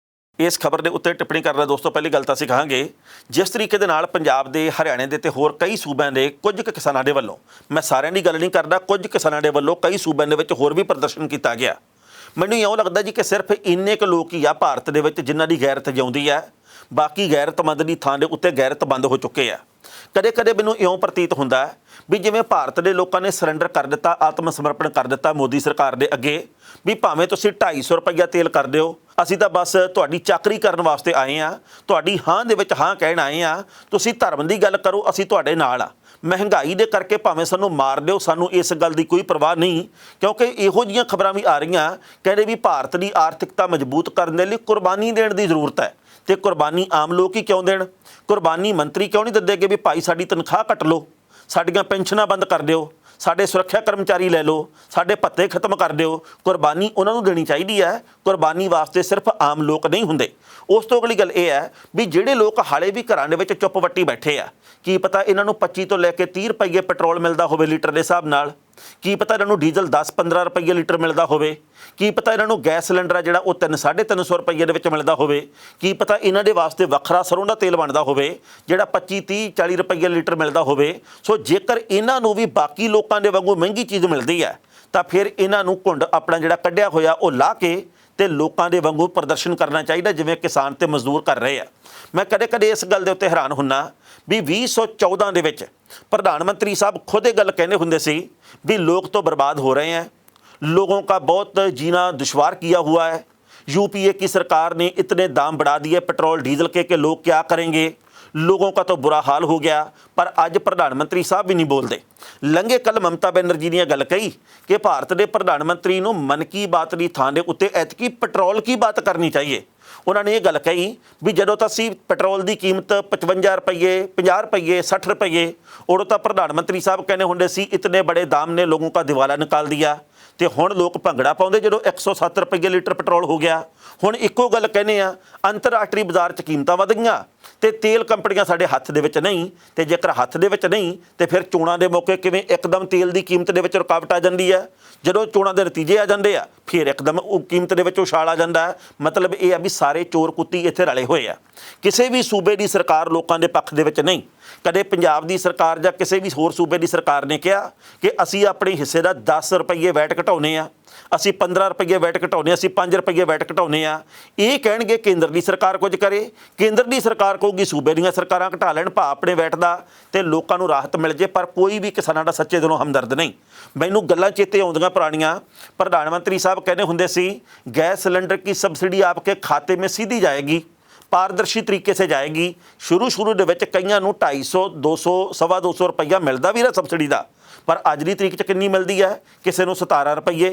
ਇਸ ਖਬਰ ਦੇ ਉੱਤੇ ਟਿੱਪਣੀ ਕਰਨਾ ਦੋਸਤੋ, ਪਹਿਲੀ ਗੱਲ ਤਾਂ ਅਸੀਂ ਕਹਾਂਗੇ ਜਿਸ ਤਰੀਕੇ ਦੇ ਨਾਲ ਪੰਜਾਬ ਦੇ, ਹਰਿਆਣੇ ਦੇ ਤੇ ਹੋਰ ਕਈ ਸੂਬਿਆਂ ਦੇ ਕੁਝ ਕੁ ਕਿਸਾਨਾਂ ਦੇ ਵੱਲੋਂ, ਮੈਂ ਸਾਰਿਆਂ ਦੀ ਗੱਲ ਨਹੀਂ ਕਰਦਾ, ਕੁਝ ਕਿਸਾਨਾਂ ਦੇ ਵੱਲੋਂ ਕਈ ਸੂਬਿਆਂ ਦੇ ਵਿੱਚ ਹੋਰ ਵੀ ਪ੍ਰਦਰਸ਼ਨ ਕੀਤਾ ਗਿਆ। ਮੈਨੂੰ ਇਉਂ ਲੱਗਦਾ ਜੀ ਕਿ ਸਿਰਫ ਇੰਨੇ ਕੁ ਲੋਕ ਹੀ ਆ ਭਾਰਤ ਦੇ ਵਿੱਚ ਜਿਨ੍ਹਾਂ ਦੀ ਗੈਰਤ ਜਿਉਂਦੀ ਹੈ, ਬਾਕੀ ਗੈਰਤਮੰਦ ਦੀ ਥਾਂ ਦੇ ਉੱਤੇ ਗੈਰਤ ਬੰਦ ਹੋ ਚੁੱਕੇ ਆ। ਕਦੇ ਕਦੇ ਮੈਨੂੰ ਇਉਂ ਪ੍ਰਤੀਤ ਹੁੰਦਾ ਹੈ ਵੀ ਜਿਵੇਂ ਭਾਰਤ ਦੇ ਲੋਕਾਂ ਨੇ ਸਰੈਂਡਰ ਕਰ ਦਿੱਤਾ, ਆਤਮ ਸਮਰਪਣ ਕਰ ਦਿੱਤਾ ਮੋਦੀ ਸਰਕਾਰ ਦੇ ਅੱਗੇ, ਵੀ ਭਾਵੇਂ ਤੁਸੀਂ 250 ਰੁਪਈਆ ਤੇਲ ਕਰ ਦਿਓ, ਅਸੀਂ ਤਾਂ ਬਸ ਤੁਹਾਡੀ ਚਾਕਰੀ ਕਰਨ ਵਾਸਤੇ ਆਏ ਹਾਂ, ਤੁਹਾਡੀ ਹਾਂ ਦੇ ਵਿੱਚ ਹਾਂ ਕਹਿਣ ਆਏ ਹਾਂ, ਤੁਸੀਂ ਧਰਮ ਦੀ ਗੱਲ ਕਰੋ, ਅਸੀਂ ਤੁਹਾਡੇ ਨਾਲ ਆ। ਮਹਿੰਗਾਈ ਦੇ ਕਰਕੇ ਭਾਵੇਂ ਸਾਨੂੰ ਮਾਰ ਦਿਓ, ਸਾਨੂੰ ਇਸ ਗੱਲ ਦੀ ਕੋਈ ਪਰਵਾਹ ਨਹੀਂ, ਕਿਉਂਕਿ ਇਹੋ ਜਿਹੀਆਂ ਖਬਰਾਂ ਵੀ ਆ ਰਹੀਆਂ, ਕਹਿੰਦੇ ਵੀ ਭਾਰਤ ਦੀ ਆਰਥਿਕਤਾ ਮਜ਼ਬੂਤ ਕਰਨ ਦੇ ਲਈ ਕੁਰਬਾਨੀ ਦੇਣ ਦੀ ਜ਼ਰੂਰਤ ਹੈ। ਤੇ ਕੁਰਬਾਨੀ ਆਮ ਲੋਕ ਹੀ ਕਿਉਂ ਦੇਣ? ਕੁਰਬਾਨੀ ਮੰਤਰੀ ਕਿਉਂ ਨਹੀਂ ਦਿੰਦੇ ਕਿ ਵੀ ਭਾਈ ਸਾਡੀ ਤਨਖਾਹ ਕੱਟ ਲਓ, ਸਾਡੀਆਂ ਪੈਨਸ਼ਨਾਂ ਬੰਦ ਕਰ ਦਿਓ, ਸਾਡੇ ਸੁਰੱਖਿਆ ਕਰਮਚਾਰੀ ਲੈ ਲਓ, ਸਾਡੇ ਭੱਤੇ ਖਤਮ ਕਰ ਦਿਓ। ਕੁਰਬਾਨੀ ਉਹਨਾਂ ਨੂੰ ਦੇਣੀ ਚਾਹੀਦੀ ਹੈ। ਕੁਰਬਾਨੀ ਵਾਸਤੇ ਸਿਰਫ ਆਮ ਲੋਕ ਨਹੀਂ ਹੁੰਦੇ। ਉਸ ਤੋਂ ਅਗਲੀ ਗੱਲ ਇਹ ਹੈ ਵੀ ਜਿਹੜੇ ਲੋਕ ਹਾਲੇ ਵੀ ਘਰਾਂ ਦੇ ਵਿੱਚ ਚੁੱਪ ਵੱਟੀ ਬੈਠੇ ਆ, ਕੀ ਪਤਾ ਇਹਨਾਂ ਨੂੰ 25 ਤੋਂ ਲੈ ਕੇ 30 ਰੁਪਈਏ ਪੈਟਰੋਲ ਮਿਲਦਾ ਹੋਵੇ ਲੀਟਰ ਦੇ ਹਿਸਾਬ ਨਾਲ, ਕੀ ਪਤਾ ਇਹਨਾਂ ਨੂੰ ਡੀਜ਼ਲ 10-15 ਰੁਪਈਏ ਲੀਟਰ ਮਿਲਦਾ ਹੋਵੇ, ਕੀ ਪਤਾ ਇਹਨਾਂ ਨੂੰ ਗੈਸ ਸਿਲੰਡਰ ਆ ਜਿਹੜਾ ਉਹ 300-350 ਰੁਪਈਏ ਦੇ ਵਿੱਚ ਮਿਲਦਾ ਹੋਵੇ, ਕੀ ਪਤਾ ਇਹਨਾਂ ਦੇ ਵਾਸਤੇ ਵੱਖਰਾ ਸਰੋਂ ਦਾ ਤੇਲ ਬਣਦਾ ਹੋਵੇ ਜਿਹੜਾ 25-30-40 ਰੁਪਈਏ ਲੀਟਰ ਮਿਲਦਾ ਹੋਵੇ। ਸੋ ਜੇਕਰ ਇਹਨਾਂ ਨੂੰ ਵੀ ਬਾਕੀ ਲੋਕਾਂ ਦੇ ਵਾਂਗੂ ਮਹਿੰਗੀ ਚੀਜ਼ ਮਿਲਦੀ ਹੈ ਤਾਂ ਫਿਰ ਇਹਨਾਂ ਨੂੰ ਘੁੰਡ ਆਪਣਾ ਜਿਹੜਾ ਕੱਢਿਆ ਹੋਇਆ ਉਹ ਲਾ ਕੇ ਤੇ ਲੋਕਾਂ ਦੇ ਵਾਂਗੂ ਪ੍ਰਦਰਸ਼ਨ ਕਰਨਾ ਚਾਹੀਦਾ, ਜਿਵੇਂ ਕਿਸਾਨ ਤੇ ਮਜ਼ਦੂਰ ਕਰ ਰਹੇ ਆ। ਮੈਂ ਕਦੇ ਕਦੇ ਇਸ ਗੱਲ ਦੇ ਉੱਤੇ ਹੈਰਾਨ ਹੁੰਨਾ ਵੀ 2014 ਦੇ ਵਿੱਚ ਪ੍ਰਧਾਨ ਮੰਤਰੀ ਸਾਹਿਬ ਖੁਦ ਇਹ ਗੱਲ ਕਹਿੰਦੇ ਹੁੰਦੇ ਸੀ भी लोग तो बर्बाद हो रहे हैं, लोगों का बहुत जीना दुश्वार किया हुआ है, यूपीए की सरकार ने इतने दाम बढ़ा दिए पेट्रोल डीजल के कि लोग क्या करेंगे, लोगों का तो बुरा हाल हो गया। पर अज प्रधानमंत्री साहब भी नहीं बोलते। लंघे कल ममता बनर्जी ने गल कही कि भारत के प्रधानमंत्री नूं मन की बात की थां दे उत्ते ऐतकी पेट्रोल की बात करनी चाहिए। उन्होंने ये गल कही भी जदों तो असीं पेट्रोल की कीमत 55 रुपये 50 रुपये 60 रुपये, उदों तो प्रधानमंत्री साहब कहने होंदे सी इतने बड़े दाम ने लोगों का दिवाला निकाल दिया। तो हुण लोग भंगड़ा पाउंदे जदों 107 रुपये लीटर पेट्रोल हो गया। हुण इक्को गल कहने आ अंतरराष्ट्रीय बाजार च कीमतां वध गईआं ते तेल कंपनियां साडे हत्थ दे विच नहीं, ते जेकर हत्थ दे विच नहीं ते फिर चोणां दे मौके किवें एकदम तेल की कीमत दे विच रुकावट आ जांदी है। जदों चोणां दे नतीजे आ जांदे आ फिर एकदम कीमत दे विच उछाल आ जांदा है। मतलब ये आ भी सारे चोर कुत्ती इत्थे रले होए आ। किसी भी सूबे की सरकार लोगों के पक्ष दे विच नहीं। कदे पंजाब की सरकार जां किसी भी होर सूबे की सरकार ने कहा कि असीं अपने हिस्से का 10 रुपये वैट घटाउने आ, असीं 15 रुपये वैट घटाउने, असीं 5 रुपये वैट घटाउने आ। ये कहणगे केंद्र की सरकार कुछ करे, केंद्र की सरकार कहूगी सूबे दीआं सरकारां घटा लैण भाव अपने वैट का ते लोकां नूं राहत मिल जे। पर कोई भी किसानां दा सच्चे दिलों हमदर्द नहीं। मैनूं गल्लां चेते आउंदियां पुराणियां, प्रधानमंत्री साहब कहने हुंदे सी गैस सिलेंडर की सबसिडी आपके खाते में सीधी जाएगी, पारदर्शी तरीके से जाएगी। शुरू दे विच कईयां नूं 250 200 250 रुपया मिलता भी रहा सबसिडी का, पर अज की तरीक च कितनी मिलती है? किसी नूं 17 रुपये,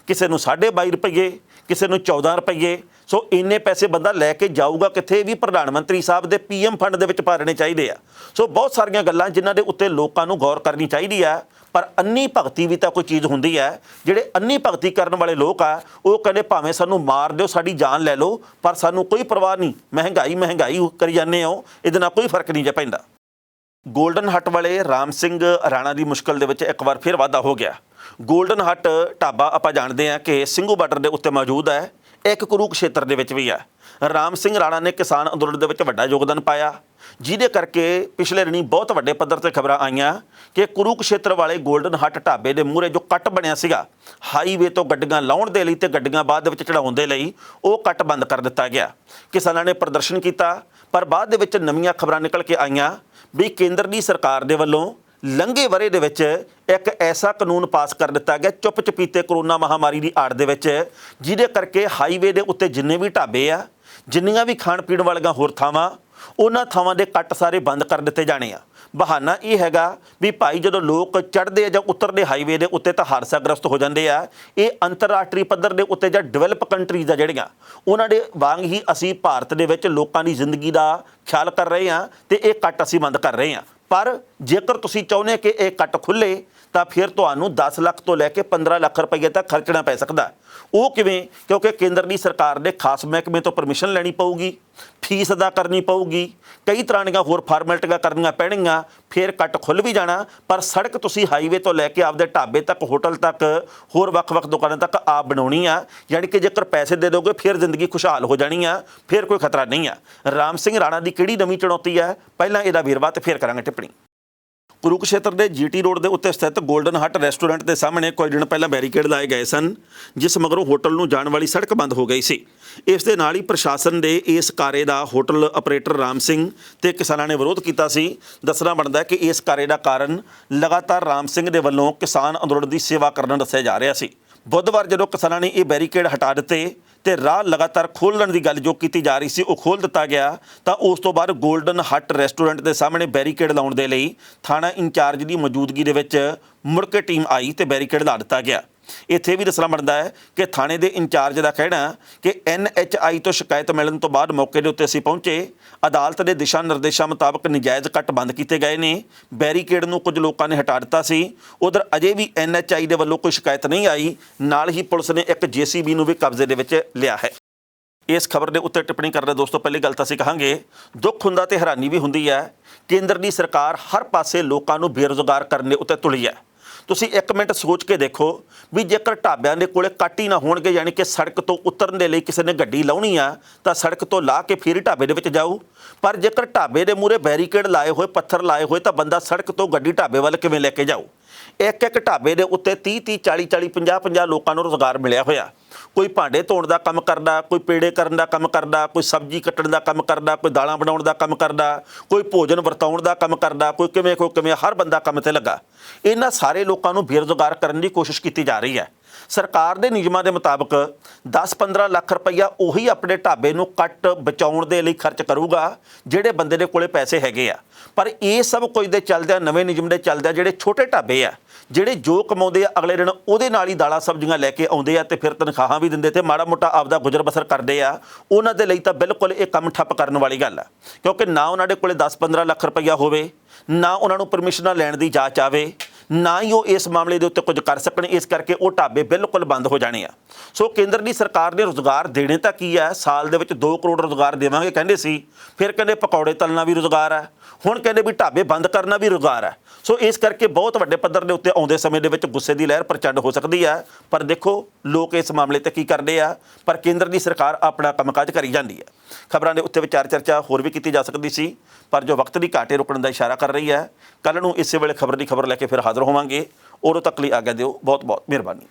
किसी नूं 22.5 रुपये, किसी नूं 14 रुपये। सो इन्ने पैसे बंदा लैके जाऊगा कित्थे? भी प्रधानमंत्री साहब दे पीएम फंड दे विच भरने चाहिए आ। सो बहुत सारियां गल्लां जिन्हां दे उत्ते लोकां नूं गौर करनी चाहिए आ। पर अन्नी भगती भी तो कोई चीज़ होंदी है। जिहड़े अन्नी भगती करन वाले लोग आ वो कहते भावें सानूं मार दिओ, साडी जान लै लो, पर सानूं कोई परवाह नहीं, महंगाई करी जाने हो, इहदे नाल कोई फर्क नहीं जा पैंदा। गोल्डन हट वाले राम सिंह राणा की मुश्किल दे विच एक बार फिर वाधा हो गया। गोल्डन हट ढाबा आपां जाणदे हैं कि ਸਿੰਘੂ बार्डर के उत्ते मौजूद है, एक कुरुक्षेत्र दे विच भी है। राम सिंह राणा ने किसान अंदोलन दे विच वड्डा योगदान पाया, जिहदे करके पिछले दिनी बहुत वड्डे पद्धर ते खबरां आईयां कि कुरुक्षेत्र वाले गोल्डन हट ढाबे दे मूहरे जो कट बनिया सीगा हाईवे तो गड्डियां लाउण दे लई ते गड्डियां बाद दे विच चढ़ाउण दे लई, वो कट बंद कर दिता गया। किसानां ने प्रदर्शन किया, पर बाद दे विच नवीं खबरां निकल के आईयां भी केंद्र की सरकार दे वल्लों लंघे वरे दे विच एक ऐसा कानून पास कर दिता गया चुप चपीते कोरोना महामारी की आड़ दे विच, जिहदे करके हाईवे दे उत्ते जिन्ने भी ढाबे आ, जिन्नियां भी खाण पीण वालियां होर थावां, उन्हां थावां दे कट सारे बंद कर दिते जाने आ। बहाना ये हैगा भी भाई जदों लोग चढ़ते आ जां उतरते हाईवे दे उत्ते तां हादसाग्रस्त हो जाते आ। ये अंतरराष्ट्रीय पद्धर दे उत्ते जां डिवेलप कंट्रीज़ आ जिहड़ियां उन्हां दे वांग ही असीं भारत दे विच लोकां दी जिंदगी दा ख्याल कर रहे हां ते ये कट असीं बंद कर रहे हां। पर जेकर तुसीं चाहुंदे कि ये कट खुले तो फिर तुहानूं 10 लाख तो लैके 15 लाख रुपये तक खर्चना पै सकदा। वो किवें? क्योंकि केंद्र की सरकार ने खास महकमे तो परमिशन लैनी पऊगी, फीस अदा करनी पऊगी, कई तरह दीआं होर फार्मैलिटियां करनियां पैणगीआं, फिर कट खुल भी जाना। पर सड़क तुसीं हाईवे तो लैके आपदे ढाबे तक, होटल तक, होर वख-वख दुकानां तक आप बनाउणी आ। यानी कि जेकर पैसे दे दोगे फिर जिंदगी खुशहाल हो जानी आ, फिर कोई खतरा नहीं आ। राम सिंह राणा की किहड़ी नवीं चुनौती है, पहलां इहदा वीरवा ते फिर करांगे टिप्पणी। ਕੁਰੂਕਸ਼ੇਤਰ ਦੇ ਜੀਟੀ ਰੋਡ ਦੇ ਉੱਤੇ ਸਥਿਤ ਗੋਲਡਨ ਹੱਟ ਰੈਸਟੋਰੈਂਟ ਦੇ ਸਾਹਮਣੇ ਕੁਝ ਦਿਨ ਪਹਿਲਾਂ ਬੈਰੀਕੇਡ ਲਾਏ ਗਏ ਸਨ, ਜਿਸ ਮਗਰੋਂ ਹੋਟਲ ਨੂੰ ਜਾਣ ਵਾਲੀ ਸੜਕ ਬੰਦ ਹੋ ਗਈ ਸੀ। ਇਸ ਦੇ ਨਾਲ ਹੀ ਪ੍ਰਸ਼ਾਸਨ ਦੇ ਇਸ ਕਾਰੇ ਦਾ ਹੋਟਲ ਆਪਰੇਟਰ ਰਾਮ ਸਿੰਘ ਤੇ ਕਿਸਾਨਾਂ ਨੇ ਵਿਰੋਧ ਕੀਤਾ ਸੀ। ਦੱਸਣਾ ਬਣਦਾ ਹੈ ਕਿ ਇਸ ਕਾਰੇ ਦਾ ਕਾਰਨ ਲਗਾਤਾਰ ਰਾਮ ਸਿੰਘ ਦੇ ਵੱਲੋਂ ਕਿਸਾਨ ਅੰਦੋਲਨ ਦੀ ਸੇਵਾ ਕਰਨਾ ਦੱਸਿਆ ਜਾ ਰਿਹਾ ਸੀ। ਬੁੱਧਵਾਰ ਜਦੋਂ ਕਿਸਾਨਾਂ ਨੇ ਇਹ ਬੈਰੀਕੇਡ ਹਟਾ ਦਿੱਤੇ ਤੇ ਰਾਹ ਲਗਾਤਾਰ ਖੋਲ੍ਹਣ ਦੀ ਗੱਲ ਜੋ ਕੀਤੀ ਜਾ ਰਹੀ ਸੀ ਉਹ ਖੋਲ੍ਹ ਦਿੱਤਾ ਗਿਆ, ਤਾਂ ਉਸ ਤੋਂ ਬਾਅਦ ਗੋਲਡਨ ਹੱਟ ਰੈਸਟੋਰੈਂਟ ਦੇ ਸਾਹਮਣੇ ਬੈਰੀਕੇਡ ਲਾਉਣ ਦੇ ਲਈ ਥਾਣਾ ਇੰਚਾਰਜ ਦੀ ਮੌਜੂਦਗੀ ਦੇ ਵਿੱਚ ਮੁੜ ਕੇ ਟੀਮ ਆਈ ਤੇ ਬੈਰੀਕੇਡ ਲਾ ਦਿੱਤਾ ਗਿਆ। ਇੱਥੇ ਵੀ ਦੱਸਣਾ ਬਣਦਾ ਹੈ ਕਿ ਥਾਣੇ ਦੇ ਇੰਚਾਰਜ ਦਾ ਕਹਿਣਾ ਕਿ NHI ਤੋਂ ਸ਼ਿਕਾਇਤ ਮਿਲਣ ਤੋਂ ਬਾਅਦ ਮੌਕੇ ਦੇ ਉੱਤੇ ਅਸੀਂ ਪਹੁੰਚੇ। ਅਦਾਲਤ ਦੇ ਦਿਸ਼ਾ ਨਿਰਦੇਸ਼ਾਂ ਮੁਤਾਬਕ ਨਜਾਇਜ਼ ਕੱਟ ਬੰਦ ਕੀਤੇ ਗਏ ਨੇ। ਬੈਰੀਕੇਡ ਨੂੰ ਕੁਝ ਲੋਕਾਂ ਨੇ ਹਟਾ ਦਿੱਤਾ ਸੀ। ਉਧਰ ਅਜੇ ਵੀ NHI ਦੇ ਵੱਲੋਂ ਕੋਈ ਸ਼ਿਕਾਇਤ ਨਹੀਂ ਆਈ। ਨਾਲ ਹੀ ਪੁਲਿਸ ਨੇ ਇੱਕ JCB ਨੂੰ ਵੀ ਕਬਜ਼ੇ ਦੇ ਵਿੱਚ ਲਿਆ ਹੈ। ਇਸ ਖਬਰ ਦੇ ਉੱਤੇ ਟਿੱਪਣੀ ਕਰਦੇ ਦੋਸਤੋ ਪਹਿਲੀ ਗੱਲ ਤਾਂ ਅਸੀਂ ਕਹਾਂਗੇ, ਦੁੱਖ ਹੁੰਦਾ ਤੇ ਹੈਰਾਨੀ ਵੀ ਹੁੰਦੀ ਹੈ। ਕੇਂਦਰ ਦੀ ਸਰਕਾਰ ਹਰ ਪਾਸੇ ਲੋਕਾਂ ਨੂੰ ਬੇਰੁਜ਼ਗਾਰ ਕਰਨ ਦੇ ਉੱਤੇ ਤੁਲੀ ਹੈ। ਤੁਸੀਂ ਇੱਕ ਮਿੰਟ ਸੋਚ ਕੇ ਦੇਖੋ ਵੀ ਜੇਕਰ ਢਾਬਿਆਂ ਦੇ ਕੋਲੇ ਕੱਟ ਹੀ ਨਾ ਹੋਣਗੇ, ਯਾਨੀ ਕਿ ਸੜਕ ਤੋਂ ਉਤਰਨ ਦੇ ਲਈ ਕਿਸੇ ਨੇ ਗੱਡੀ ਲਾਉਣੀ ਆ ਤਾਂ ਸੜਕ ਤੋਂ ਲਾ ਕੇ ਫਿਰ ਹੀ ਢਾਬੇ ਦੇ ਵਿੱਚ ਜਾਊ। ਪਰ ਜੇਕਰ ਢਾਬੇ ਦੇ ਮੂਹਰੇ ਬੈਰੀਕੇਡ ਲਾਏ ਹੋਏ, ਪੱਥਰ ਲਾਏ ਹੋਏ, ਤਾਂ ਬੰਦਾ ਸੜਕ ਤੋਂ ਗੱਡੀ ਢਾਬੇ ਵੱਲ ਕਿਵੇਂ ਲੈ ਕੇ ਜਾਊ? ਇੱਕ ਢਾਬੇ ਦੇ ਉੱਤੇ 30-30, 40-40, 50-50 ਲੋਕਾਂ ਨੂੰ ਰੁਜ਼ਗਾਰ ਮਿਲਿਆ ਹੋਇਆ। ਕੋਈ ਭਾਂਡੇ ਧੋਣ ਦਾ ਕੰਮ ਕਰਦਾ, ਕੋਈ ਪੇੜੇ ਕਰਨ ਦਾ ਕੰਮ ਕਰਦਾ, ਕੋਈ ਸਬਜ਼ੀ ਕੱਟਣ ਦਾ ਕੰਮ ਕਰਦਾ, ਕੋਈ ਦਾਲਾਂ ਬਣਾਉਣ ਦਾ ਕੰਮ ਕਰਦਾ, ਕੋਈ ਭੋਜਨ ਵਰਤਾਉਣ ਦਾ ਕੰਮ ਕਰਦਾ, ਕੋਈ ਕਿਵੇਂ ਹਰ ਬੰਦਾ ਕੰਮ ਤੇ ਲੱਗਾ। ਇਹਨਾਂ ਸਾਰੇ ਲੋਕਾਂ ਨੂੰ ਬੇਰੁਜ਼ਗਾਰ ਕਰਨ ਦੀ ਕੋਸ਼ਿਸ਼ ਕੀਤੀ ਜਾ ਰਹੀ ਹੈ। ਸਰਕਾਰ ਦੇ ਨਿਯਮਾਂ ਦੇ ਮੁਤਾਬਕ 10-15 ਲੱਖ ਰੁਪਈਆ ਉਹੀ ਆਪਣੇ ਢਾਬੇ ਨੂੰ ਕੱਟ ਬਚਾਉਣ ਦੇ ਲਈ ਖਰਚ ਕਰੂਗਾ ਜਿਹੜੇ ਬੰਦੇ ਦੇ ਕੋਲੇ ਪੈਸੇ ਹੈਗੇ ਆ। ਪਰ ਇਹ ਸਭ ਕੁਝ ਦੇ ਚੱਲਦਿਆਂ, ਨਵੇਂ ਨਿਯਮ ਦੇ ਚੱਲਦਿਆਂ, ਜਿਹੜੇ ਛੋਟੇ ਢਾਬੇ ਆ, ਜਿਹੜੇ ਜੋ ਕਮਾਉਂਦੇ ਆ ਅਗਲੇ ਦਿਨ ਉਹਦੇ ਨਾਲ ਹੀ ਦਾਲਾਂ ਸਬਜ਼ੀਆਂ ਲੈ ਕੇ ਆਉਂਦੇ ਆ ਤੇ ਫਿਰ ਤਨਖਾਹਾਂ ਵੀ ਦਿੰਦੇ ਤੇ ਮਾੜਾ ਮੋਟਾ ਆਪਦਾ ਗੁਜ਼ਰ ਬਸਰ ਕਰਦੇ ਆ, ਉਹਨਾਂ ਦੇ ਲਈ ਤਾਂ ਬਿਲਕੁਲ ਇਹ ਕੰਮ ਠੱਪ ਕਰਨ ਵਾਲੀ ਗੱਲ ਆ। ਕਿਉਂਕਿ ਨਾ ਉਹਨਾਂ ਦੇ ਕੋਲੇ 10-15 ਲੱਖ ਰੁਪਈਆ ਹੋਵੇ, ਨਾ ਉਹਨਾਂ ਨੂੰ ਪਰਮਿਸ਼ਨਾਂ ਲੈਣ ਦੀ ਜਾਂਚ ਆਵੇ, ਨਾ ਹੀ ਉਹ ਇਸ ਮਾਮਲੇ ਦੇ ਉੱਤੇ ਕੁਝ ਕਰ ਸਕਣ। ਇਸ ਕਰਕੇ ਉਹ ਢਾਬੇ ਬਿਲਕੁਲ ਬੰਦ ਹੋ ਜਾਣੇ ਆ। ਸੋ ਕੇਂਦਰ ਦੀ ਸਰਕਾਰ ਨੇ ਰੁਜ਼ਗਾਰ ਦੇਣੇ ਤਾਂ ਕੀ ਹੈ, ਸਾਲ ਦੇ ਵਿੱਚ 2 ਕਰੋੜ ਰੁਜ਼ਗਾਰ ਦੇਵਾਂਗੇ ਕਹਿੰਦੇ ਸੀ, ਫਿਰ ਕਹਿੰਦੇ ਪਕੌੜੇ ਤਲਣਾ ਵੀ ਰੁਜ਼ਗਾਰ ਹੈ, ਹੁਣ ਕਹਿੰਦੇ ਵੀ ਢਾਬੇ ਬੰਦ ਕਰਨਾ ਵੀ ਰੁਜ਼ਗਾਰ ਹੈ। ਸੋ ਇਸ ਕਰਕੇ ਬਹੁਤ ਵੱਡੇ ਪੱਧਰ ਦੇ ਉੱਤੇ ਆਉਂਦੇ ਸਮੇਂ ਦੇ ਵਿੱਚ ਗੁੱਸੇ ਦੀ ਲਹਿਰ ਪ੍ਰਚੰਡ ਹੋ ਸਕਦੀ ਹੈ। ਪਰ ਦੇਖੋ ਲੋਕ ਇਸ ਮਾਮਲੇ ਤੇ ਕੀ ਕਰਦੇ ਆ, ਪਰ ਕੇਂਦਰ ਦੀ ਸਰਕਾਰ ਆਪਣਾ ਕੰਮਕਾਜ ਕਰੀ ਜਾਂਦੀ ਹੈ। ਖਬਰਾਂ ਦੇ ਉੱਤੇ ਵਿਚਾਰ ਚਰਚਾ ਹੋਰ ਵੀ ਕੀਤੀ ਜਾ ਸਕਦੀ ਸੀ, ਪਰ ਜੋ ਵਕਤ ਦੀ ਘਾਟੇ ਰੁਕਣ ਦਾ ਇਸ਼ਾਰਾ ਕਰ ਰਹੀ ਹੈ। ਕੱਲ੍ਹ ਨੂੰ ਇਸੇ ਵੇਲੇ ਖਬਰ ਦੀ ਖਬਰ ਲੈ ਕੇ ਫਿਰ ਹਾਜ਼ਰ ਹੋਵਾਂਗੇ। ਉਦੋਂ ਤੱਕ ਲਈ ਆਗਿਆ ਦਿਓ। ਬਹੁਤ ਬਹੁਤ ਮਿਹਰਬਾਨੀ।